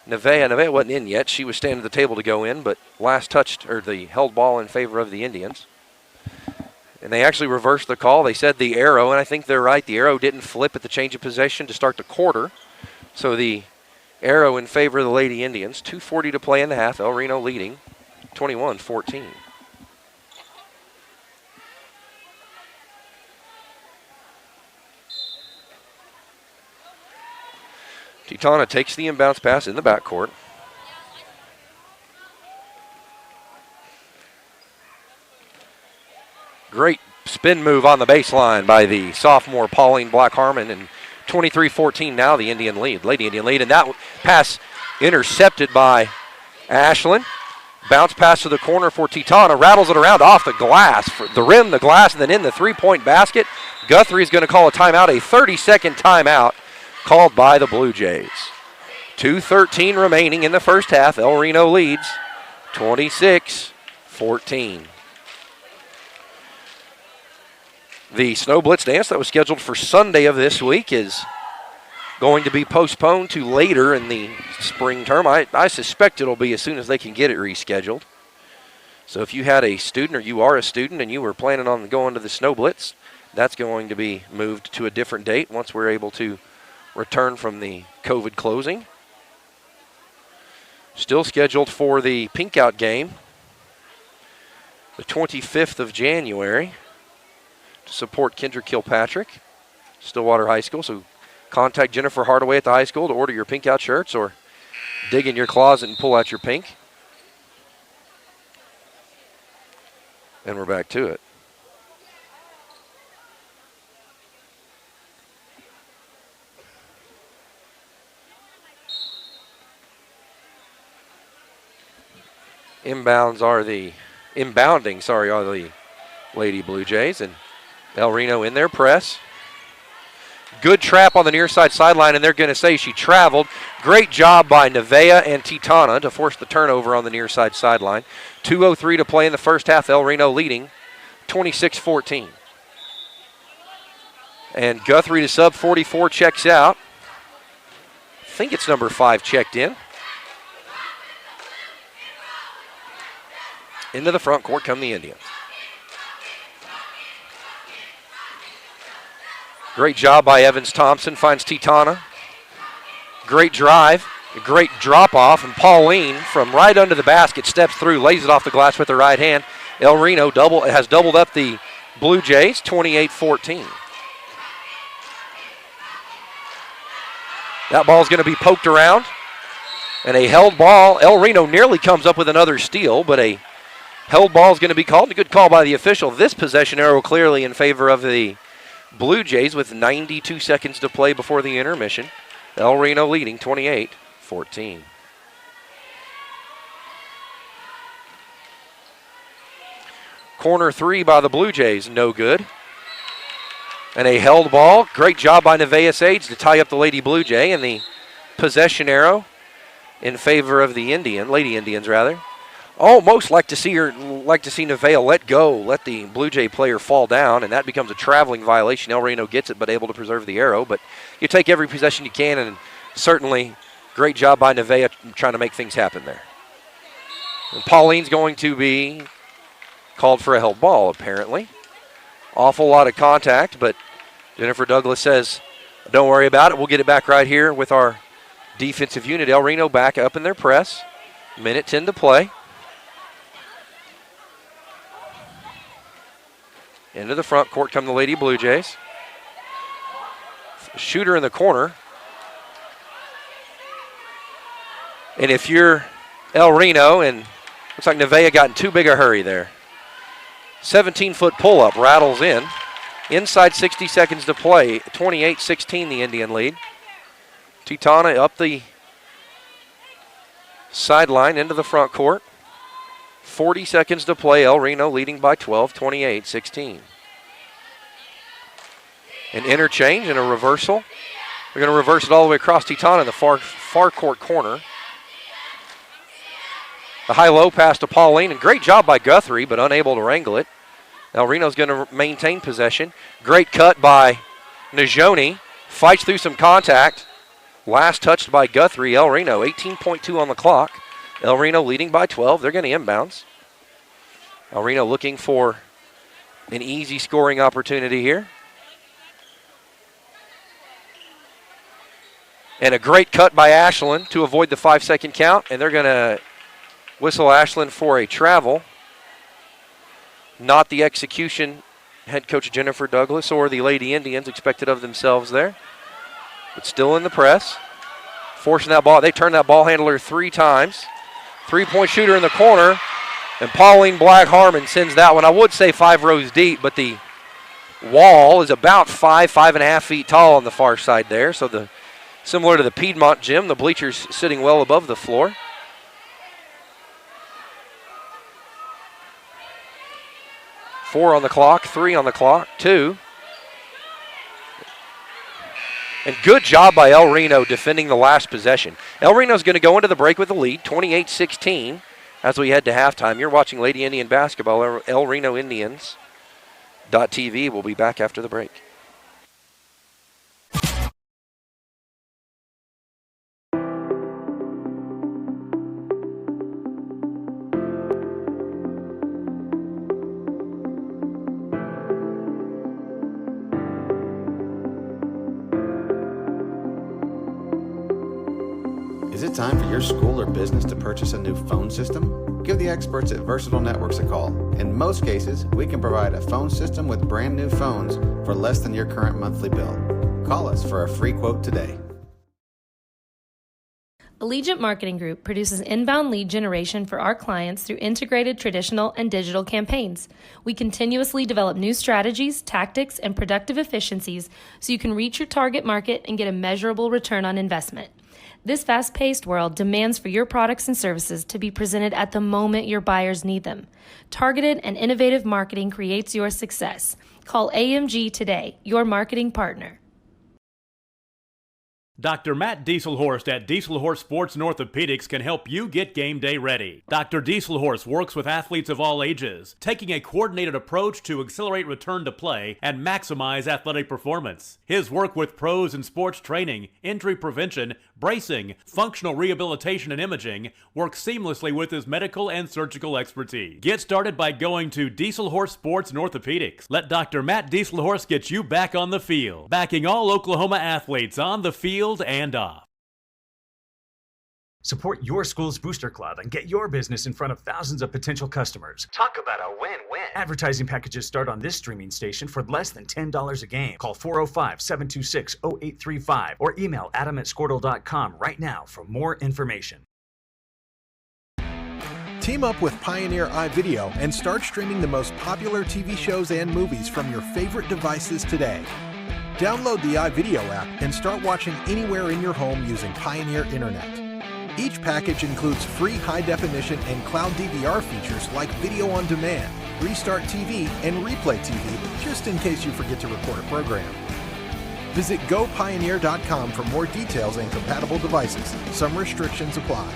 Nevaeh. Nevaeh wasn't in yet. She was standing at the table to go in, but last touched, or the held ball in favor of the Indians. And they actually reversed the call. They said the arrow, and I think they're right. The arrow didn't flip at the change of possession to start the quarter. So the arrow in favor of the Lady Indians. 2:40 to play in the half. El Reno leading 21-14. Titana takes the inbounds pass in the backcourt. Great spin move on the baseline by the sophomore Pauline Black-Harmon, and 23-14 now the Indian lead, Lady Indian lead, and that pass intercepted by Ashlyn. Bounce pass to the corner for Titana, rattles it around off the glass, for the rim, the glass, and then in the three-point basket. Guthrie is going to call a timeout, a 30-second timeout called by the Blue Jays. 2:13 remaining in the first half. El Reno leads 26-14. The Snow Blitz dance that was scheduled for Sunday of this week is going to be postponed to later in the spring term. I suspect it'll be as soon as they can get it rescheduled. So if you had a student, or you are a student, and you were planning on going to the Snow Blitz, that's going to be moved to a different date once we're able to return from the COVID closing. Still scheduled for the Pink Out game, the 25th of January, to support Kendra Kilpatrick, Stillwater High School. So contact Jennifer Hardaway at the high school to order your Pink Out shirts, or dig in your closet and pull out your pink. And we're back to it. Inbounding are the Lady Blue Jays, and El Reno in their press. Good trap on the near side sideline, and they're going to say she traveled. Great job by Nevaeh and Titana to force the turnover on the near side sideline. 2:03 to play in the first half. El Reno leading 26-14. And Guthrie to sub 44 checks out. I think it's number 5 checked in. Into the front court come the Indians. Great job by Evans Thompson, finds Titana. Great drive, a great drop off, and Pauline from right under the basket steps through, lays it off the glass with her right hand. El Reno has doubled up the Blue Jays, 28-14. That ball is going to be poked around, and a held ball. El Reno nearly comes up with another steal, but a held ball is going to be called. A good call by the official. This possession arrow clearly in favor of the Blue Jays with 92 seconds to play before the intermission. El Reno leading 28-14. Corner 3 by the Blue Jays, no good. And a held ball. Great job by Nevaeh Sage to tie up the Lady Blue Jay, and the possession arrow in favor of the Lady Indians rather. Almost like to see Nevaeh let go, let the Blue Jay player fall down, and that becomes a traveling violation. El Reno gets it, but able to preserve the arrow. But you take every possession you can, and certainly great job by Nevaeh trying to make things happen there. And Pauline's going to be called for a held ball, apparently. Awful lot of contact, but Jennifer Douglas says, don't worry about it. We'll get it back right here with our defensive unit. El Reno back up in their press. Minute 10 to play. Into the front court come the Lady Blue Jays. Shooter in the corner. And if you're El Reno, and looks like Nevaeh got in too big a hurry there. 17-foot pull-up, rattles in. Inside 60 seconds to play. 28-16 the Indian lead. Titana up the sideline into the front court. 40 seconds to play. El Reno leading by 12, 28-16. An interchange and a reversal. They're going to reverse it all the way across Teton in the far court corner. The high-low pass to Pauline, and great job by Guthrie, but unable to wrangle it. El Reno's going to maintain possession. Great cut by Najoni. Fights through some contact. Last touched by Guthrie. El Reno, 18.2 on the clock. El Reno leading by 12. They're going to inbounds. El Reno looking for an easy scoring opportunity here. And a great cut by Ashland to avoid the 5-second count. And they're going to whistle Ashland for a travel. Not the execution head coach Jennifer Douglas or the Lady Indians expected of themselves there. But still in the press. Forcing that ball. They turned that ball handler 3 times. 3-point shooter in the corner. And Pauline Black-Harmon sends that one. I would say 5 rows deep, but the wall is about 5.5 feet tall on the far side there. So similar to the Piedmont gym, the bleachers sitting well above the floor. Four on the clock, 3 on the clock, 2. And good job by El Reno defending the last possession. El Reno's going to go into the break with a lead, 28-16, as we head to halftime. You're watching Lady Indian basketball, El Reno Indians. .TV will be back after the break. Is it time for your school or business to purchase a new phone system? Give the experts at Versatile Networks a call. In most cases, we can provide a phone system with brand new phones for less than your current monthly bill. Call us for a free quote today. Allegiant Marketing Group produces inbound lead generation for our clients through integrated traditional and digital campaigns. We continuously develop new strategies, tactics, and productive efficiencies so you can reach your target market and get a measurable return on investment. This fast-paced world demands for your products and services to be presented at the moment your buyers need them. Targeted and innovative marketing creates your success. Call AMG today, your marketing partner. Dr. Matt Dieselhorst at Dieselhorst Sports and Orthopedics can help you get game day ready. Dr. Dieselhorst works with athletes of all ages, taking a coordinated approach to accelerate return to play and maximize athletic performance. His work with pros in sports training, injury prevention, bracing, functional rehabilitation, and imaging works seamlessly with his medical and surgical expertise. Get started by going to Dieselhorst Sports and Orthopedics. Let Dr. Matt Dieselhorst get you back on the field, backing all Oklahoma athletes on the field and off. Support your school's booster club and get your business in front of thousands of potential customers. Talk about a win-win. Advertising packages start on this streaming station for less than $10 a game. Call 405-726-0835 or email adam@squirtle.com right now for more information. Team up with Pioneer iVideo and start streaming the most popular TV shows and movies from your favorite devices today. Download the iVideo app and start watching anywhere in your home using Pioneer Internet. Each package includes free high-definition and cloud DVR features like video on demand, Restart TV, and Replay TV, just in case you forget to record a program. Visit gopioneer.com for more details and compatible devices. Some restrictions apply.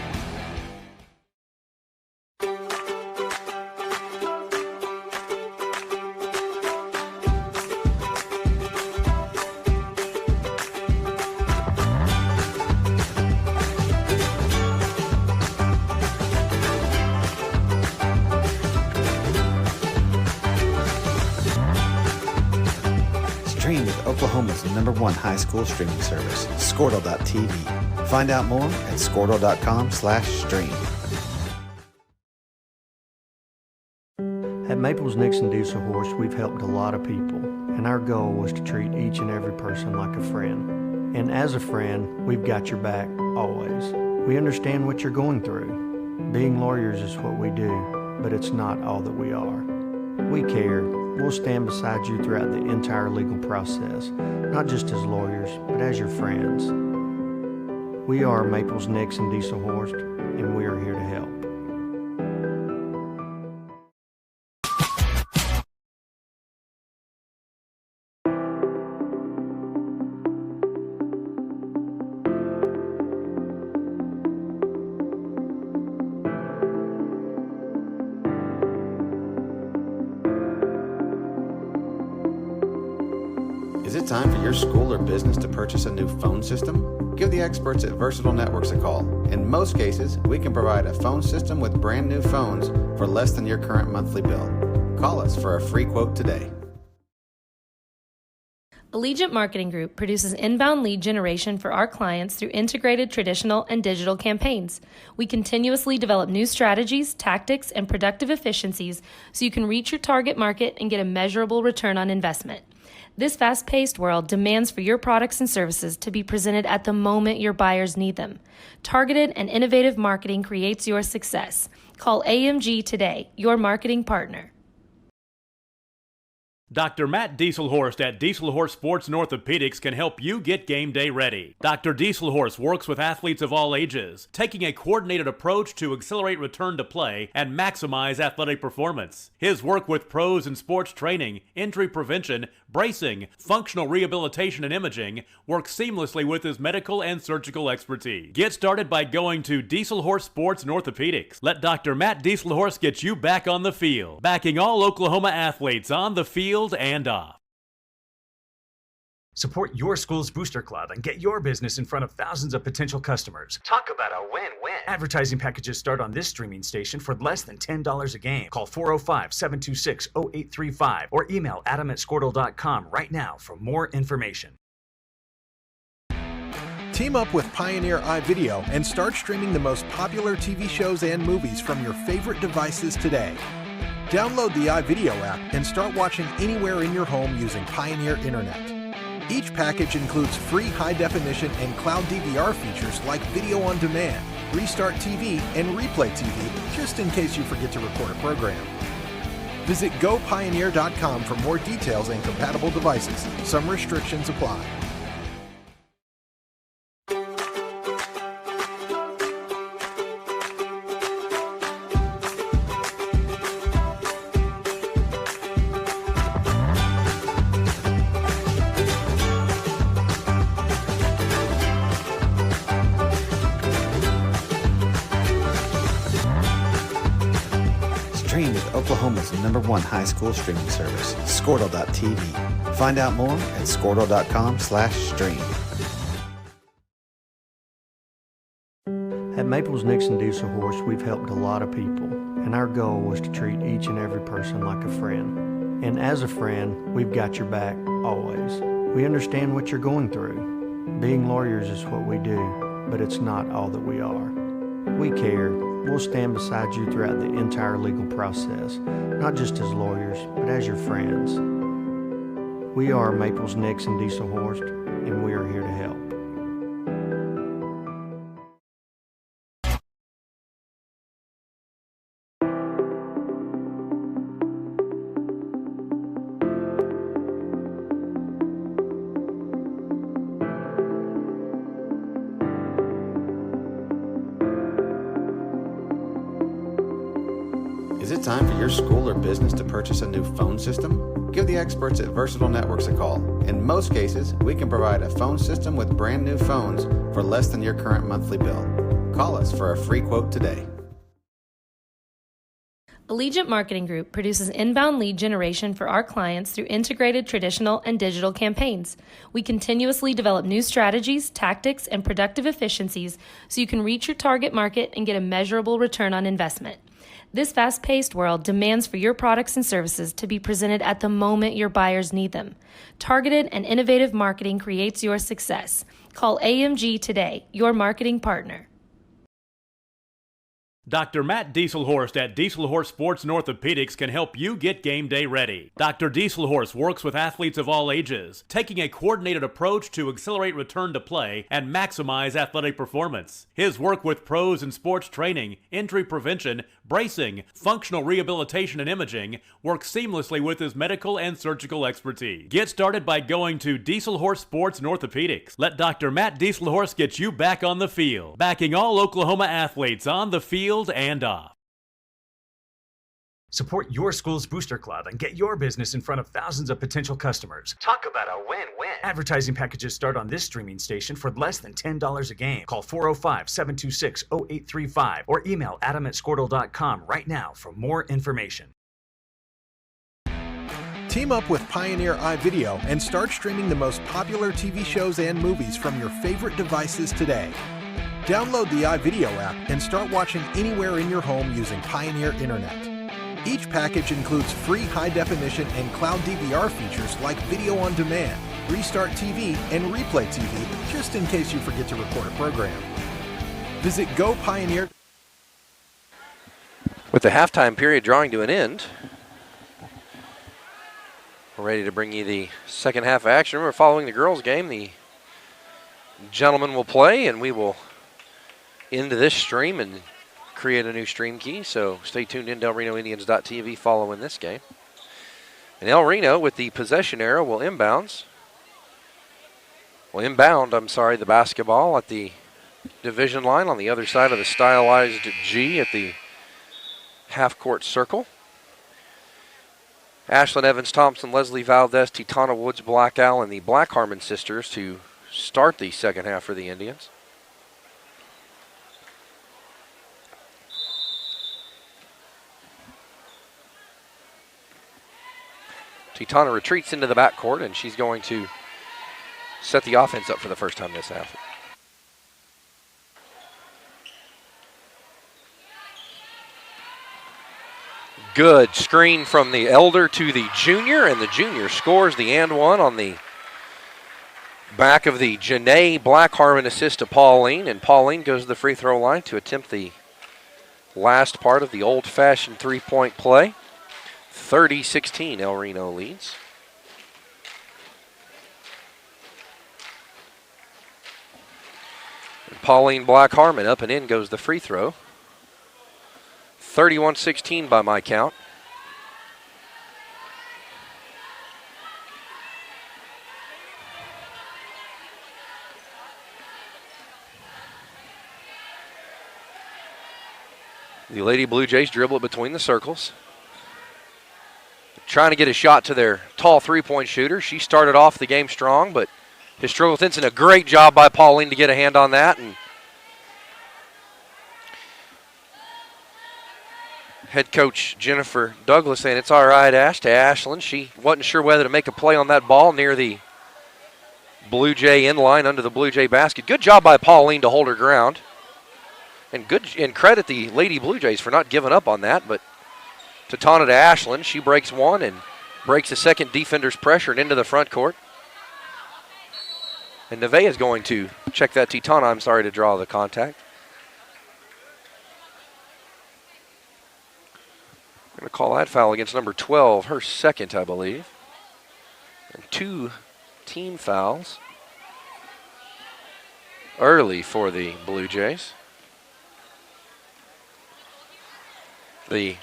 Stream with Oklahoma's #1 high school streaming service, Squirtle.tv. Find out more at Squirtle.com/stream. At Maples Nixon Dieselhorst, we've helped a lot of people, and our goal was to treat each and every person like a friend. And as a friend, we've got your back always. We understand what you're going through. Being lawyers is what we do, but it's not all that we are. We care. We'll stand beside you throughout the entire legal process, not just as lawyers, but as your friends. We are Maples Nixon Dieselhorst, and we are here to help. it time for your school or business to purchase a new phone system? Give the experts at Versatile Networks a call. In most cases, we can provide a phone system with brand new phones for less than your current monthly bill. Call us for a free quote today. Allegiant Marketing Group produces inbound lead generation for our clients through integrated traditional and digital campaigns. We continuously develop new strategies, tactics, and productive efficiencies so you can reach your target market and get a measurable return on investment. This fast-paced world demands for your products and services to be presented at the moment your buyers need them. Targeted and innovative marketing creates your success. Call AMG today, your marketing partner. Dr. Matt Dieselhorst at Dieselhorst Sports and Orthopedics can help you get game day ready. Dr. Dieselhorst works with athletes of all ages, taking a coordinated approach to accelerate return to play and maximize athletic performance. His work with pros in sports training, injury prevention, bracing, functional rehabilitation, and imaging works seamlessly with his medical and surgical expertise. Get started by going to Dieselhorst Sports and Orthopedics. Let Dr. Matt Dieselhorst get you back on the field, backing all Oklahoma athletes on the field and off. Support your school's booster club and get your business in front of thousands of potential customers. Talk about a win-win. Advertising packages start on this streaming station for less than $10 a game. Call 405-726-0835 or email adam@squirtle.com right now for more information. Team up with Pioneer iVideo and start streaming the most popular TV shows and movies from your favorite devices today. Download the iVideo app and start watching anywhere in your home using Pioneer Internet. Each package includes free high-definition and cloud DVR features like video on demand, Restart TV, and Replay TV, just in case you forget to record a program. Visit gopioneer.com for more details and compatible devices. Some restrictions apply. Stream with Oklahoma's #1 high school streaming service, Squirtle.tv. Find out more at squirtle.com/stream. At Maples Nixon Dieselhorst, we've helped a lot of people, and our goal was to treat each and every person like a friend. And as a friend, we've got your back always. We understand what you're going through. Being lawyers is what we do, but it's not all that we are. We care. We'll stand beside you throughout the entire legal process, not just as lawyers, but as your friends. We are Maples Nixon Dieselhorst, and we are here to help. Is it time for your school or business to purchase a new phone system? Give the experts at Versatile Networks a call. In most cases, we can provide a phone system with brand new phones for less than your current monthly bill. Call us for a free quote today. Allegiant Marketing Group produces inbound lead generation for our clients through integrated traditional and digital campaigns. We continuously develop new strategies, tactics, and productive efficiencies so you can reach your target market and get a measurable return on investment. This fast-paced world demands for your products and services to be presented at the moment your buyers need them. Targeted and innovative marketing creates your success. Call AMG today, your marketing partner. Dr. Matt Dieselhorst at Dieselhorst Sports and Orthopedics can help you get game day ready. Dr. Dieselhorst works with athletes of all ages, taking a coordinated approach to accelerate return to play and maximize athletic performance. His work with pros in sports training, injury prevention, bracing, functional rehabilitation, and imaging works seamlessly with his medical and surgical expertise. Get started by going to Dieselhorst Sports and Orthopedics. Let Dr. Matt Dieselhorst get you back on the field, backing all Oklahoma athletes on the field and off. Support your school's booster club and get your business in front of thousands of potential customers. Talk about a win-win. Advertising packages start on this streaming station for less than $10 a game. Call 405-726-0835 or email adam@squirtle.com right now for more information. Team up with Pioneer iVideo and start streaming the most popular TV shows and movies from your favorite devices today. Download the iVideo app and start watching anywhere in your home using Pioneer Internet. Each package includes free high-definition and cloud DVR features like video on demand, Restart TV, and Replay TV, just in case you forget to record a program. Visit GoPioneer. With the halftime period drawing to an end, we're ready to bring you the second half of action. Remember, following the girls' game, the gentlemen will play, and we will end this stream and create a new stream key. So stay tuned in to ElRenoIndians.tv following this game. And El Reno, with the possession arrow, will inbound the basketball at the division line on the other side of the stylized G at the half-court circle. Ashlyn Evans Thompson, Leslie Valdez, Titana Woods Black Owl, and the Black Harmon sisters to start the second half for the Indians. Titana retreats into the backcourt, and she's going to set the offense up for the first time this half. Good screen from the elder to the junior, and the junior scores the and one on the back of the Janae Black Harmon assist to Pauline, and Pauline goes to the free throw line to attempt the last part of the old-fashioned three-point play. 30-16, El Reno leads. And Pauline Black Harmon up and in goes the free throw. 31-16 by my count. The Lady Blue Jays dribble it between the circles. Trying to get a shot to their tall three-point shooter. She started off the game strong, but has struggled since. And a great job by Pauline to get a hand on that. And head coach Jennifer Douglas saying, "It's all right, Ash," to Ashlyn. She wasn't sure whether to make a play on that ball near the Blue Jay end line under the Blue Jay basket. Good job by Pauline to hold her ground. And credit the Lady Blue Jays for not giving up on that, but Titana to Ashlyn. She breaks one and breaks the second defender's pressure and into the front court. And Nevaeh is going to check that Titana. I'm sorry to draw the contact. Going to call that foul against number 12, her second, I believe. And 2 team fouls early for the Blue Jays. The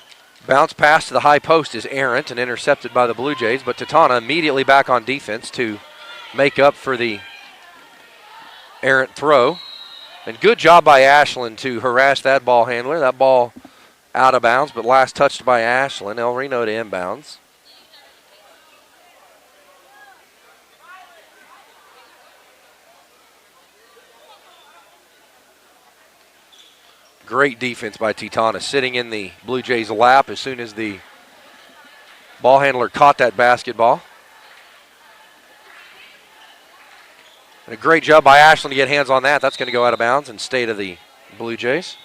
bounce pass to the high post is errant and intercepted by the Blue Jays, but Titana immediately back on defense to make up for the errant throw. And good job by Ashlyn to harass that ball handler. That ball out of bounds, but last touched by Ashlyn. El Reno to inbounds. Great defense by Titana, sitting in the Blue Jays' lap as soon as the ball handler caught that basketball. And a great job by Ashlyn to get hands on that. That's going to go out of bounds and stay to the Blue Jays.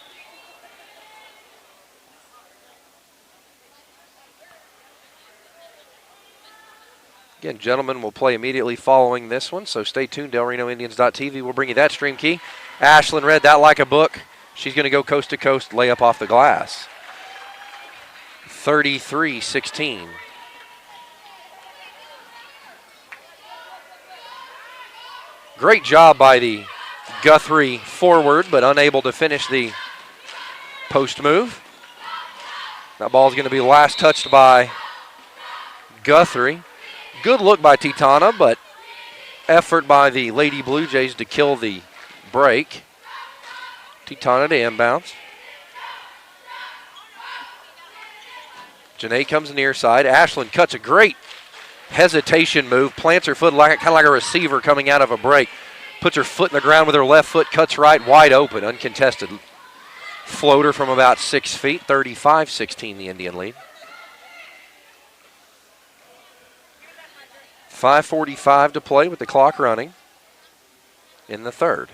Again, gentlemen will play immediately following this one, so stay tuned to ElRenoIndians.tv. We'll bring you that stream key. Ashlyn read that like a book. She's going to go coast to coast, lay up off the glass. 33-16. Great job by the Guthrie forward, but unable to finish the post move. That ball is going to be last touched by Guthrie. Good look by Titana, but effort by the Lady Blue Jays to kill the break. Titana to inbounds. Janae comes near side. Ashlyn cuts a great hesitation move, plants her foot kind of like a receiver coming out of a break. Puts her foot in the ground with her left foot, cuts right, wide open, uncontested. Floater from about 6 feet, 35-16 the Indian lead. 5:45 to play with the clock running in the third.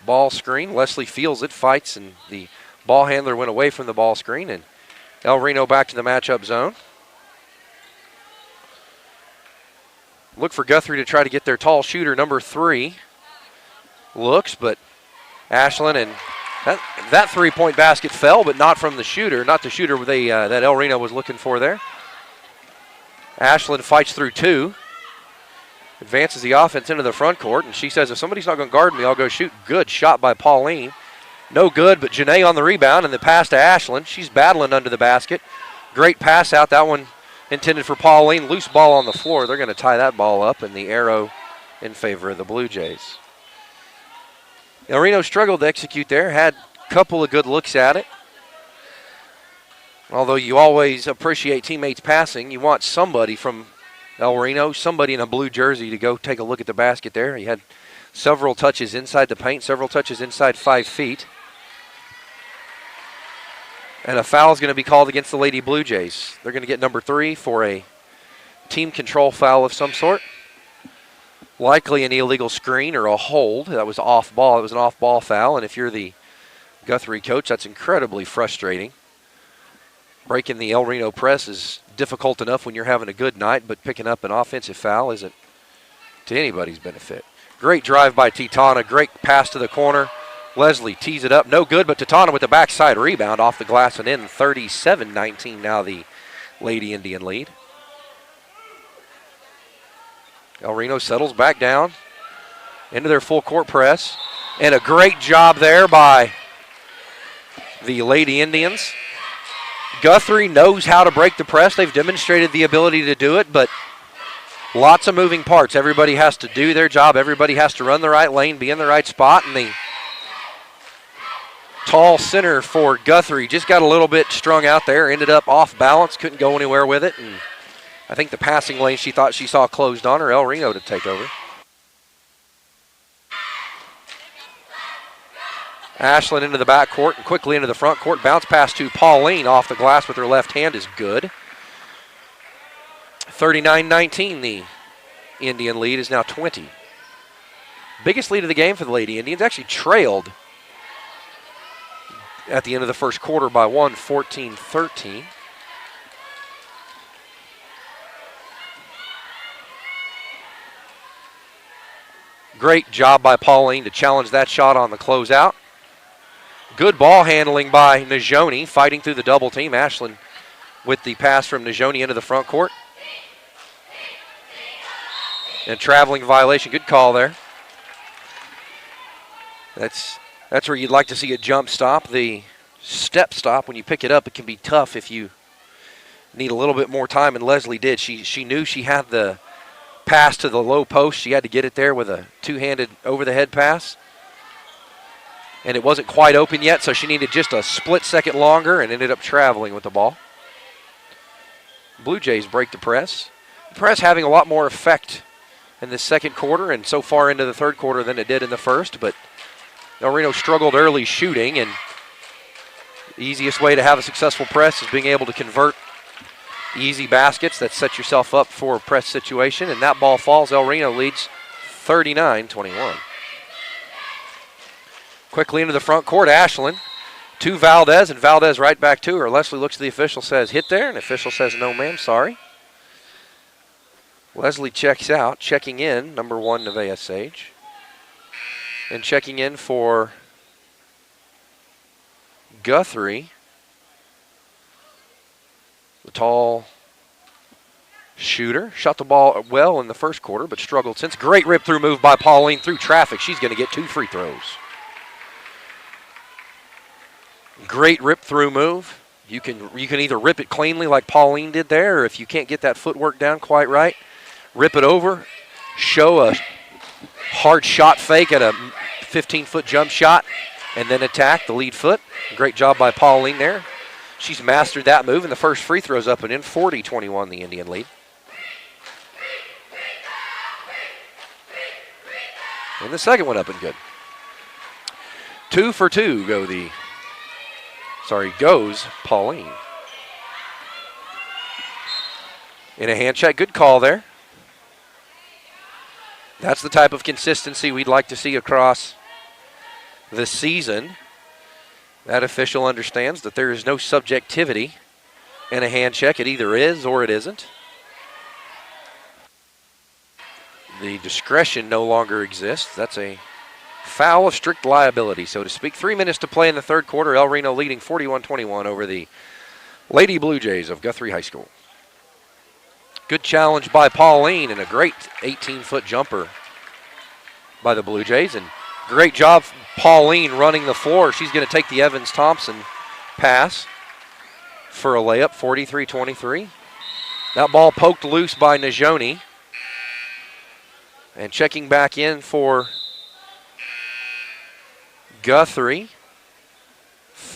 Ball screen. Leslie feels it, fights, and the ball handler went away from the ball screen, and El Reno back to the matchup zone. Look for Guthrie to try to get their tall shooter, number 3. Looks, but Ashland, and that three-point basket fell, but not from the shooter. Not the shooter that El Reno was looking for there. Ashland fights through 2. Advances the offense into the front court, and she says, if somebody's not going to guard me, I'll go shoot. Good shot by Pauline. No good, but Janae on the rebound, and the pass to Ashland. She's battling under the basket. Great pass out. That one intended for Pauline. Loose ball on the floor. They're going to tie that ball up, and the arrow in favor of the Blue Jays. El Reno struggled to execute there. Had a couple of good looks at it. Although you always appreciate teammates passing, you want somebody from El Reno, somebody in a blue jersey to go take a look at the basket there. He had several touches inside the paint, several touches inside 5 feet. And a foul is going to be called against the Lady Blue Jays. They're going to get number 3 for a team control foul of some sort. Likely an illegal screen or a hold. That was off ball. It was an off ball foul. And if you're the Guthrie coach, that's incredibly frustrating. Breaking the El Reno press is difficult enough when you're having a good night, but picking up an offensive foul isn't to anybody's benefit. Great drive by Titana. Great pass to the corner. Leslie tees it up. No good, but Titana with the backside rebound off the glass and in. 37-19 now the Lady Indian lead. El Reno settles back down into their full court press. And a great job there by the Lady Indians. Guthrie knows how to break the press. They've demonstrated the ability to do it, but lots of moving parts. Everybody has to do their job. Everybody has to run the right lane, be in the right spot, and the tall center for Guthrie just got a little bit strung out there, ended up off balance, couldn't go anywhere with it, and I think the passing lane she thought she saw closed on her. El Reno to take over. Ashland into the backcourt and quickly into the front court. Bounce pass to Pauline off the glass with her left hand is good. 39-19, the Indian lead is now 20. Biggest lead of the game for the Lady Indians. Actually trailed at the end of the first quarter by 1, 14-13. Great job by Pauline to challenge that shot on the closeout. Good ball handling by Najoni, fighting through the double team. Ashland with the pass from Najoni into the front court. And traveling violation. Good call there. That's where you'd like to see a jump stop. The step stop, when you pick it up, it can be tough if you need a little bit more time, and Leslie did. She knew she had the pass to the low post. She had to get it there with a two-handed over-the-head pass. And it wasn't quite open yet, so she needed just a split second longer and ended up traveling with the ball. Blue Jays break the press. The press having a lot more effect in the second quarter and so far into the third quarter than it did in the first, but El Reno struggled early shooting, and the easiest way to have a successful press is being able to convert easy baskets that set yourself up for a press situation, and that ball falls. El Reno leads 39-21. Quickly into the front court, Ashland to Valdez, and Valdez right back to her. Leslie looks at the official, says hit there, and the official says no ma'am, sorry. Leslie checks out, checking in, number 1, Nevaeh Sage. And checking in for Guthrie, the tall shooter. Shot the ball well in the first quarter, but struggled since. Great rip-through move by Pauline through traffic. She's going to get 2 free throws. Great rip-through move. You can either rip it cleanly like Pauline did there, or if you can't get that footwork down quite right, rip it over, show a hard shot fake at a 15-foot jump shot, and then attack the lead foot. Great job by Pauline there. She's mastered that move, and the first free throw's up and in. 40-21, the Indian lead. And the second one up and good. 2 for 2 go the goes Pauline. In a hand check, good call there. That's the type of consistency we'd like to see across the season. That official understands that there is no subjectivity in a hand check. It either is or it isn't. The discretion no longer exists. That's a foul of strict liability, so to speak. 3 minutes to play in the third quarter. El Reno leading 41-21 over the Lady Blue Jays of Guthrie High School. Good challenge by Pauline and a great 18-foot jumper by the Blue Jays. And great job, Pauline, running the floor. She's going to take the Evans-Thompson pass for a layup, 43-23. That ball poked loose by Najoni. And checking back in for Guthrie,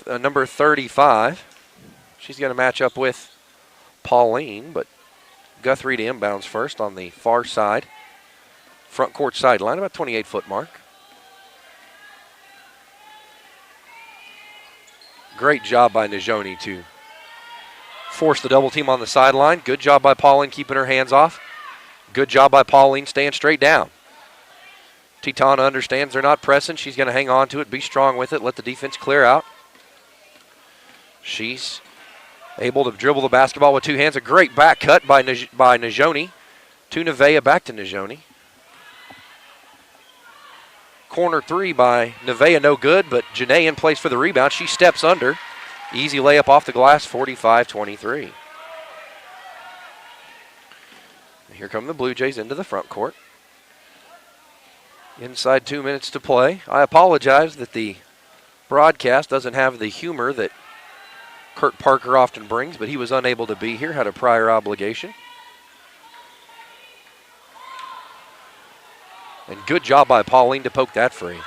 number 35. She's going to match up with Pauline, but Guthrie to inbounds first on the far side. Front court sideline, about 28-foot mark. Great job by Najoni to force the double team on the sideline. Good job by Pauline keeping her hands off. Good job by Pauline staying straight down. Titana understands they're not pressing. She's going to hang on to it, be strong with it, let the defense clear out. She's able to dribble the basketball with two hands. A great back cut by Najoni to Nevaeh, back to Najoni. Corner three by Nevaeh, no good, but Janae in place for the rebound. She steps under. Easy layup off the glass, 45-23. Here come the Blue Jays into the front court. Inside 2 minutes to play. I apologize that the broadcast doesn't have the humor that Kurt Parker often brings, but he was unable to be here, had a prior obligation. And good job by Pauline to poke that free.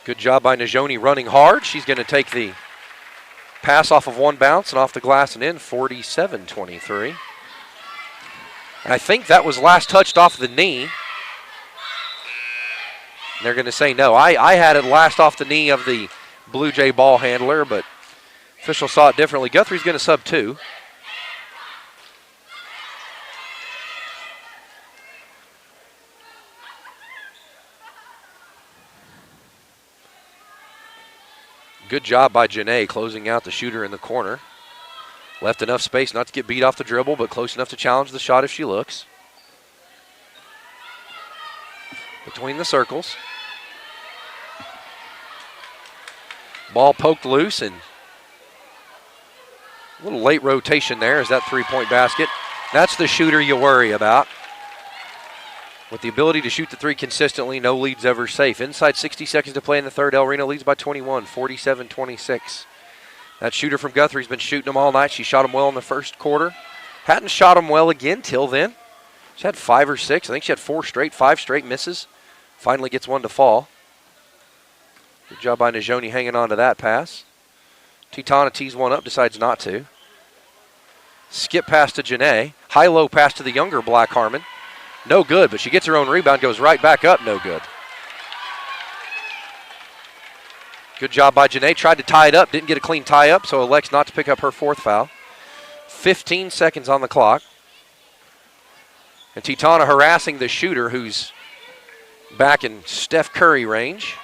Good job by Najoni running hard. She's going to take the pass off of one bounce and off the glass and in, 47-23. And I think that was last touched off the knee. They're going to say no. I had it last off the knee of the Blue Jay ball handler, but official saw it differently. Guthrie's going to sub two. Good job by Janae closing out the shooter in the corner. Left enough space not to get beat off the dribble, but close enough to challenge the shot if she looks. Between the circles. Ball poked loose and a little late rotation there as that three-point basket. That's the shooter you worry about. With the ability to shoot the three consistently, no lead's ever safe. Inside 60 seconds to play in the third. El Reno leads by 21, 47-26. That shooter from Guthrie's been shooting them all night. She shot them well in the first quarter. Hadn't shot them well again till then. She had 5 or 6. I think she had 5 straight misses. Finally gets one to fall. Good job by Najoni hanging on to that pass. Titana tees one up, decides not to. Skip pass to Janae. High-low pass to the younger Black Harmon. No good, but she gets her own rebound, goes right back up, no good. Good job by Janae. Tried to tie it up, didn't get a clean tie up, so elects not to pick up her fourth foul. 15 seconds on the clock. And Titana harassing the shooter who's back in Steph Curry range.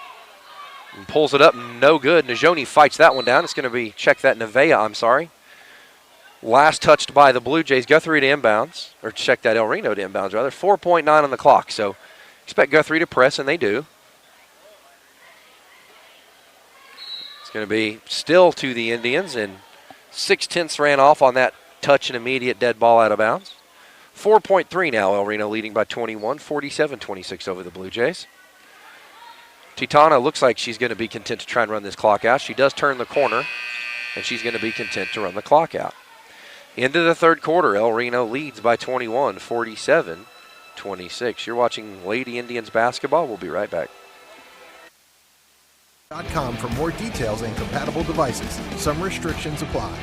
And pulls it up, no good. Najoni fights that one down. It's going to be, check that, Nevaeh. Last touched by the Blue Jays. Guthrie to inbounds, or check that, El Reno to inbounds rather. 4.9 on the clock, so expect Guthrie to press, and they do. It's going to be still to the Indians, and 6/10 ran off on that touch and immediate dead ball out of bounds. 4.3 now, El Reno leading by 21, 47-26 over the Blue Jays. Titana looks like she's going to be content to try and run this clock out. She does turn the corner, and she's going to be content to run the clock out. Into the third quarter, El Reno leads by 21, 47-26. You're watching Lady Indians basketball. We'll be right back. .com for more details and compatible devices. Some restrictions apply.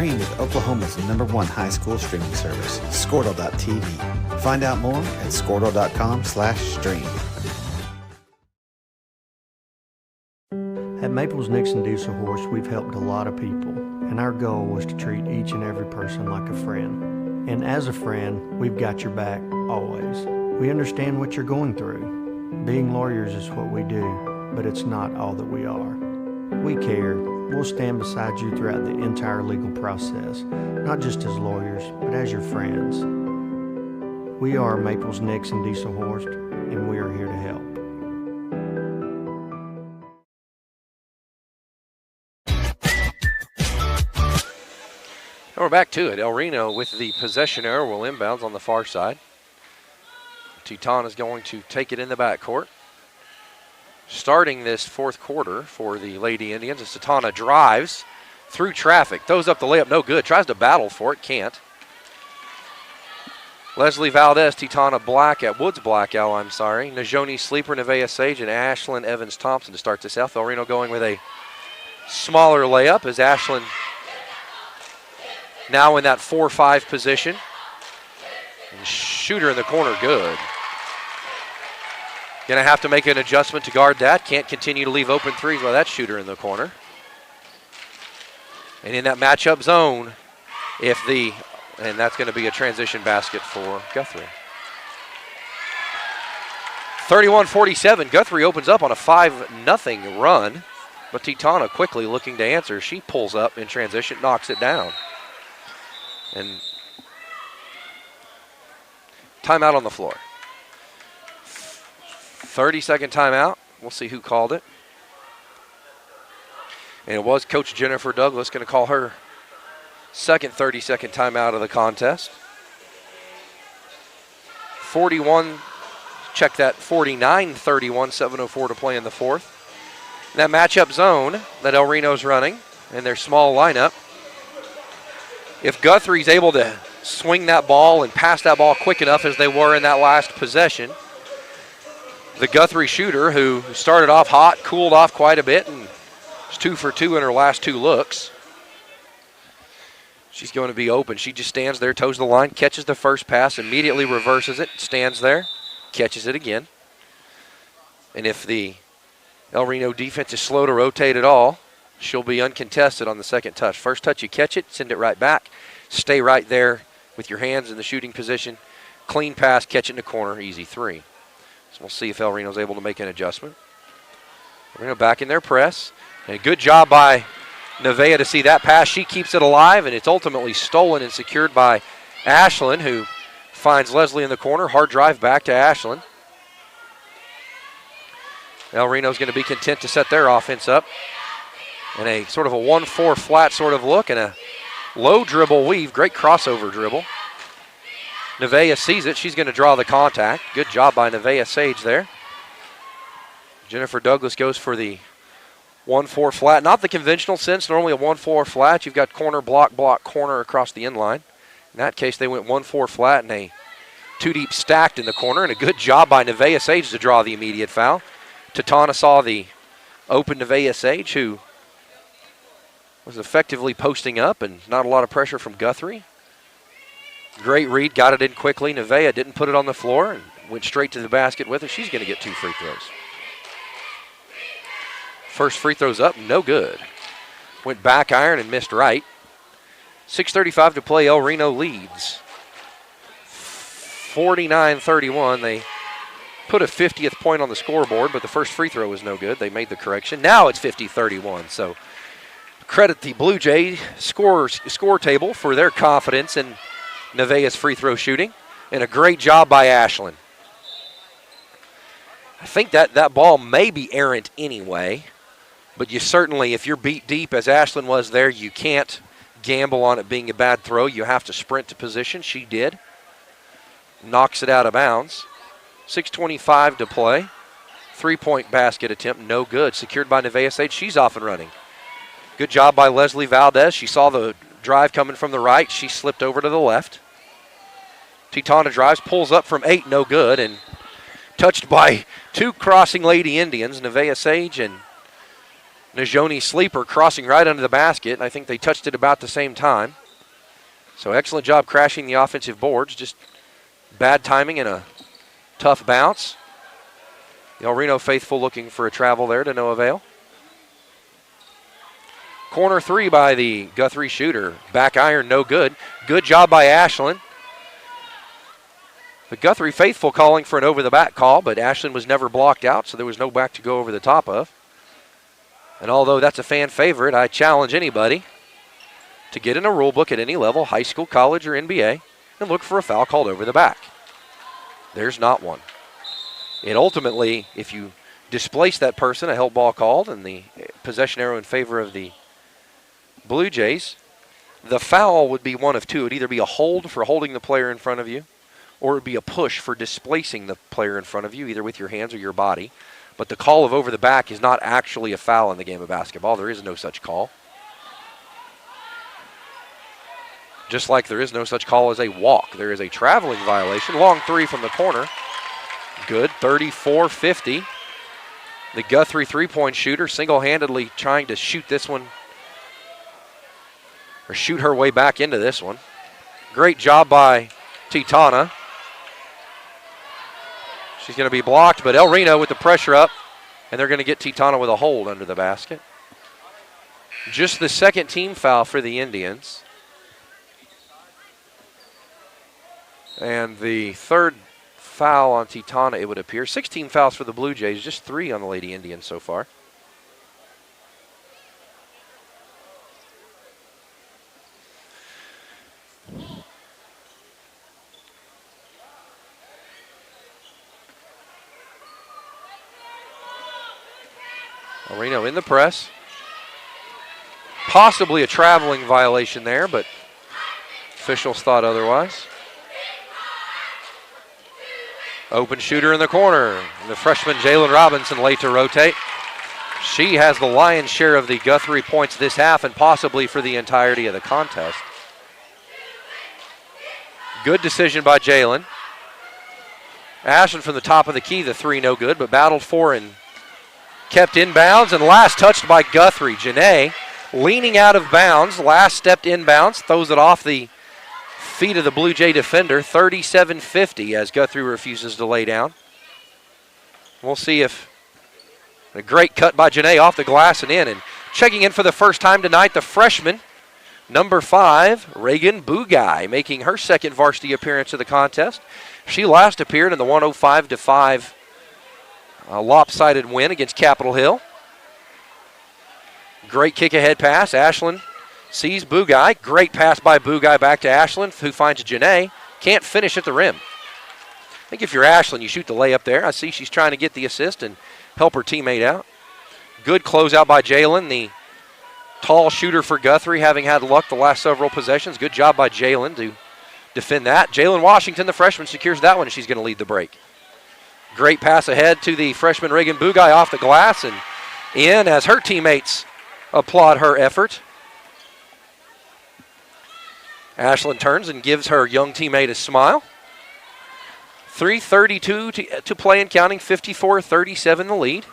Stream with Oklahoma's #1 high school streaming service, Squirtle.tv. Find out more at Squirtle.com/stream. At Maples Nixon Diesel Horse, we've helped a lot of people, and our goal was to treat each and every person like a friend. And as a friend, we've got your back, always. We understand what you're going through. Being lawyers is what we do, but it's not all that we are. We care. We'll stand beside you throughout the entire legal process, not just as lawyers, but as your friends. We are Maples Nixon Diesel Horse, and we are here to help. And we're back to it. El Reno with the possession error will inbounds on the far side. Teton is going to take it in the backcourt. Starting this fourth quarter for the Lady Indians as Satana drives through traffic, throws up the layup, no good, tries to battle for it, can't. Leslie Valdez, Titana Woods Blackout, Najoni Sleeper, Nevaeh Sage, and Ashlyn Evans Thompson to start this out. El Reno going with a smaller layup as Ashlyn now in that 4-5 position. And shooter in the corner, good. Gonna have to make an adjustment to guard that. Can't continue to leave open threes while that shooter in the corner. And in that matchup zone, and that's gonna be a transition basket for Guthrie. 31-47, Guthrie opens up on a 5-0 run, but Titana quickly looking to answer. She pulls up in transition, knocks it down. And timeout on the floor. 30-second timeout. We'll see who called it. And it was Coach Jennifer Douglas going to call her second 30-second timeout of the contest. 49-31, 7:04 to play in the fourth. And that matchup zone that El Reno's running in their small lineup, if Guthrie's able to swing that ball and pass that ball quick enough as they were in that last possession, the Guthrie shooter, who started off hot, cooled off quite a bit, and was 2 for 2 in her last 2 looks. She's going to be open. She just stands there, toes the line, catches the first pass, immediately reverses it, stands there, catches it again. And if the El Reno defense is slow to rotate at all, she'll be uncontested on the second touch. First touch, you catch it, send it right back, stay right there with your hands in the shooting position. Clean pass, catch it in the corner, easy 3. So we'll see if El Reno's able to make an adjustment. El Reno back in their press. And a good job by Nevaeh to see that pass. She keeps it alive, and it's ultimately stolen and secured by Ashlyn, who finds Leslie in the corner. Hard drive back to Ashlyn. El Reno's going to be content to set their offense up. And a sort of a 1-4 flat sort of look and a low dribble weave. Great crossover dribble. Nevaeh sees it. She's going to draw the contact. Good job by Nevaeh Sage there. Jennifer Douglas goes for the 1-4 flat. Not the conventional sense. Normally a 1-4 flat, you've got corner, block, corner across the end line. In that case, they went 1-4 flat and a 2-deep stacked in the corner. And a good job by Nevaeh Sage to draw the immediate foul. Tatana saw the open Nevaeh Sage, who was effectively posting up and not a lot of pressure from Guthrie. Great read, got it in quickly. Nevaeh didn't put it on the floor and went straight to the basket with it. She's going to get 2 free throws. First free throw's up, no good. Went back iron and missed right. 6:35 to play, El Reno leads. 49-31. They put a 50th point on the scoreboard, but the first free throw was no good. They made the correction. Now it's 50-31, so credit the Blue Jay score table for their confidence in Nevaeh's free throw shooting, and a great job by Ashlyn. I think that ball may be errant anyway, but you certainly, if you're beat deep as Ashlyn was there, you can't gamble on it being a bad throw. You have to sprint to position. She did. Knocks it out of bounds. 6:25 to play. 3-point basket attempt, no good. Secured by Nevaeh Sage. She's off and running. Good job by Leslie Valdez. She saw the drive coming from the right. She slipped over to the left. Titana drives, pulls up from 8, no good, and touched by 2 crossing Lady Indians, Nevaeh Sage and Najoni Sleeper crossing right under the basket. I think they touched it about the same time. So excellent job crashing the offensive boards. Just bad timing and a tough bounce. The El Reno faithful looking for a travel there to no avail. Corner three by the Guthrie shooter. Back iron, no good. Good job by Ashland. The Guthrie faithful calling for an over-the-back call, but Ashland was never blocked out, so there was no back to go over the top of. And although that's a fan favorite, I challenge anybody to get in a rule book at any level, high school, college, or NBA, and look for a foul called over the back. There's not one. And ultimately, if you displace that person, a held ball called, and the possession arrow in favor of the Blue Jays, the foul would be one of two. It would either be a hold for holding the player in front of you, or it would be a push for displacing the player in front of you, either with your hands or your body. But the call of over the back is not actually a foul in the game of basketball. There is no such call. Just like there is no such call as a walk. There is a traveling violation. Long three from the corner. Good, 34-50. The Guthrie three-point shooter single-handedly trying to shoot this one, or shoot her way back into this one. Great job by Titana. She's going to be blocked, but El Reno with the pressure up, and they're going to get Titana with a hold under the basket. Just the second team foul for the Indians. And the third foul on Titana, it would appear. 16 fouls for the Blue Jays, just 3 on the Lady Indians so far. Reno in the press. Possibly a traveling violation there, but officials thought otherwise. Open shooter in the corner. The freshman Jalen Robinson late to rotate. She has the lion's share of the Guthrie points this half and possibly for the entirety of the contest. Good decision by Jalen. Ashland from the top of the key, the three no good, but battled for and kept inbounds, and last touched by Guthrie. Janae leaning out of bounds, last stepped inbounds, throws it off the feet of the Blue Jay defender, 37-50 as Guthrie refuses to lay down. We'll see if a great cut by Janae off the glass and in. And checking in for the first time tonight, the freshman, number 5, Reagan Bugай, making her second varsity appearance of the contest. She last appeared in the 105-5 lopsided win against Capitol Hill. Great kick ahead pass. Ashland sees Bugay. Great pass by Bugay back to Ashland, who finds Janae. Can't finish at the rim. I think if you're Ashland, you shoot the layup there. I see she's trying to get the assist and help her teammate out. Good closeout by Jalen, the tall shooter for Guthrie, having had luck the last several possessions. Good job by Jalen to defend that. Jalen Washington, the freshman, secures that one, and she's going to lead the break. Great pass ahead to the freshman Reagan Bugay off the glass and in as her teammates applaud her effort. Ashland turns and gives her young teammate a smile. 3:32 to play and counting, 54-37 the lead.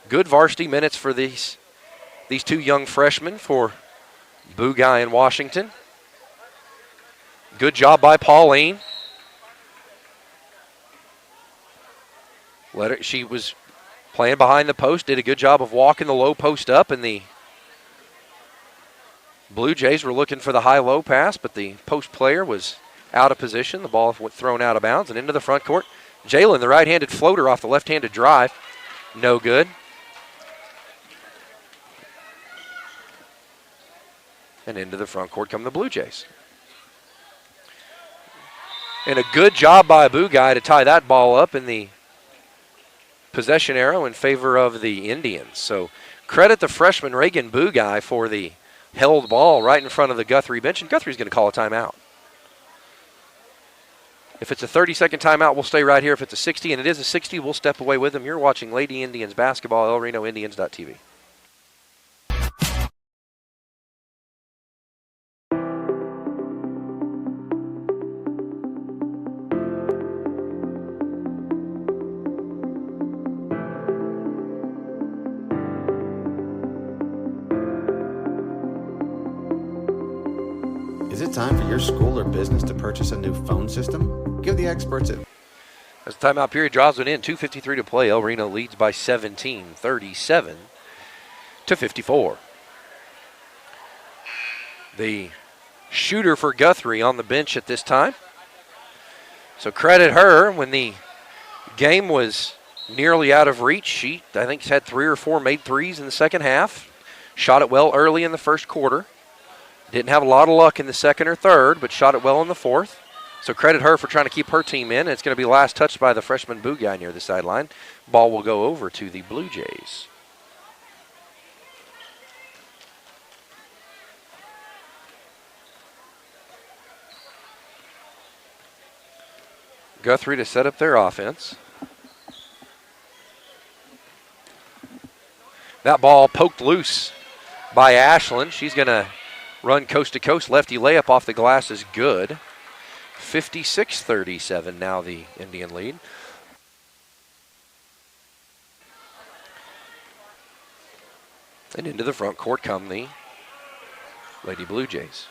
Good varsity minutes for these two young freshmen for Bugay and Washington. Good job by Pauline. She was playing behind the post, did a good job of walking the low post up, and the Blue Jays were looking for the high-low pass, but the post player was out of position. The ball went thrown out of bounds and into the front court. Jalen, the right-handed floater off the left-handed drive. No good. And into the front court come the Blue Jays. And a good job by Bugay to tie that ball up in the possession arrow in favor of the Indians. So credit the freshman Reagan Bugay for the held ball right in front of the Guthrie bench, and Guthrie's going to call a timeout. If it's a 30-second timeout, we'll stay right here. If it's a 60, and it is a 60, we'll step away with them. You're watching Lady Indians basketball, ElRenoIndians.tv. Is it time for your school or business to purchase a new phone system? Give the experts at As the timeout period draws an end, 2:53 to play. El Reno leads by 17, 37-54. The shooter for Guthrie on the bench at this time. So credit her. When the game was nearly out of reach, she, I think, had 3 or 4 made threes in the second half. Shot it well early in the first quarter. Didn't have a lot of luck in the second or third, but shot it well in the fourth. So credit her for trying to keep her team in. It's going to be last touched by the freshman Boo guy near the sideline. Ball will go over to the Blue Jays. Guthrie to set up their offense. That ball poked loose by Ashland. She's going to run coast to coast. Lefty layup off the glass is good. 56-37 now the Indian lead. And into the front court come the Lady Blue Jays.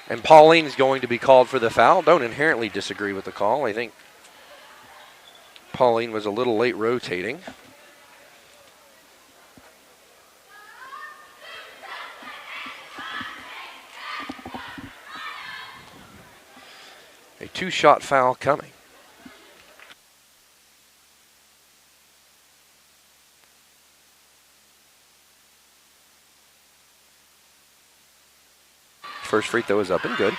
And Pauline is going to be called for the foul. Don't inherently disagree with the call. I think Pauline was a little late rotating. A 2-shot foul coming. First free throw is up and good.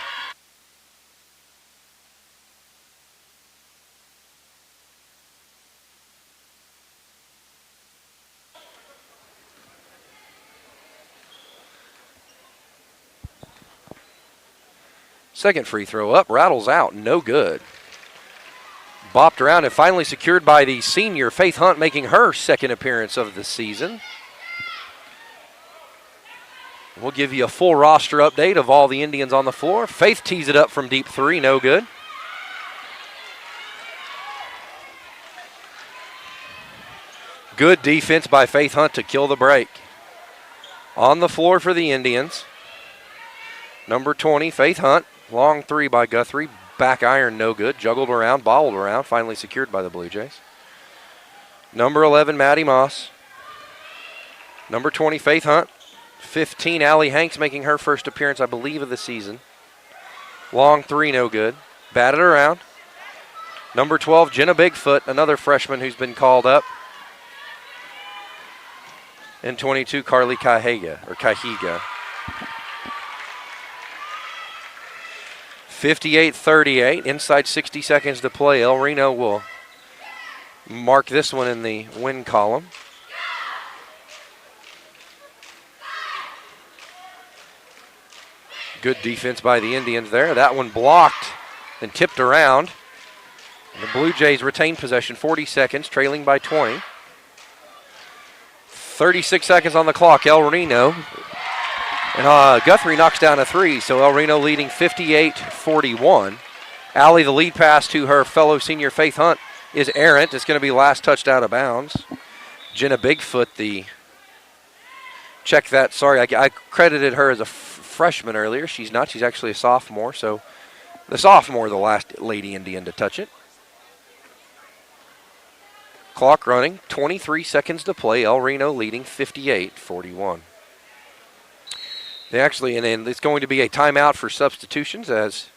Second free throw up, rattles out, no good. Bopped around and finally secured by the senior Faith Hunt, making her second appearance of the season. We'll give you a full roster update of all the Indians on the floor. Faith tees it up from deep three, no good. Good defense by Faith Hunt to kill the break. On the floor for the Indians, number 20, Faith Hunt. Long three by Guthrie. Back iron, no good. Juggled around, bobbled around, finally secured by the Blue Jays. Number 11, Maddie Moss. Number 20, Faith Hunt. 15, Allie Hanks, making her first appearance, I believe, of the season. Long three, no good. Batted around. Number 12, Jenna Bigfoot, another freshman who's been called up. And 22, Carly Cahiga. 58-38, inside 60 seconds to play. El Reno will mark this one in the win column. Good defense by the Indians there. That one blocked and tipped around. The Blue Jays retain possession, 40 seconds, trailing by 20. 36 seconds on the clock, El Reno. And Guthrie knocks down a three, so El Reno leading 58-41. Allie, the lead pass to her fellow senior Faith Hunt is errant. It's going to be last touched out of bounds. Jenna Bigfoot, check that, sorry, I credited her as a freshman earlier. She's not. She's actually a sophomore. So the sophomore, the last Lady Indian to touch it. Clock running. 23 seconds to play. El Reno leading 58-41. They actually, and it's going to be a timeout for substitutions, as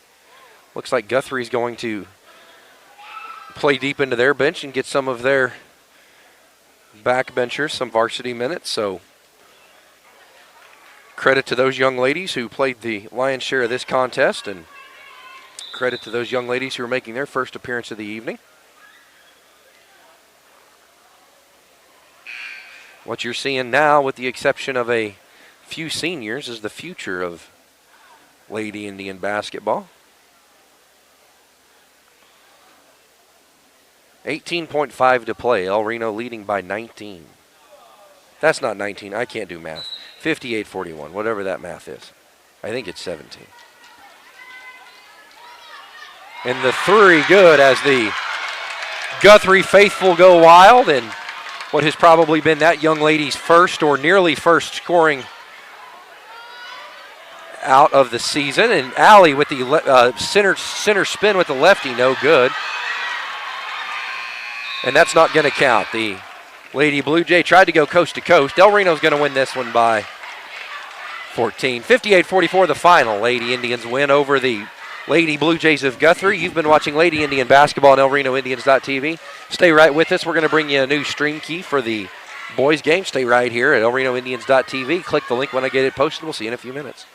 looks like Guthrie's going to play deep into their bench and get some of their backbenchers some varsity minutes. So credit to those young ladies who played the lion's share of this contest, and credit to those young ladies who are making their first appearance of the evening. What you're seeing now, with the exception of a few seniors, is the future of Lady Indian basketball. 18.5 to play. El Reno leading by 19. That's not 19. I can't do math. 58-41, whatever that math is. I think it's 17. And the three good, as the Guthrie faithful go wild, and what has probably been that young lady's first or nearly first scoring out of the season. And Allie with the center spin with the lefty, no good. And that's not going to count. The Lady Blue Jay tried to go coast to coast. Del Reno's going to win this one by 14. 58-44 the final. Lady Indians win over the Lady Blue Jays of Guthrie. You've been watching Lady Indian Basketball on ElRenoIndians.tv. Stay right with us. We're going to bring you a new stream key for the boys game. Stay right here at ElRenoIndians.tv. Click the link when I get it posted. We'll see you in a few minutes.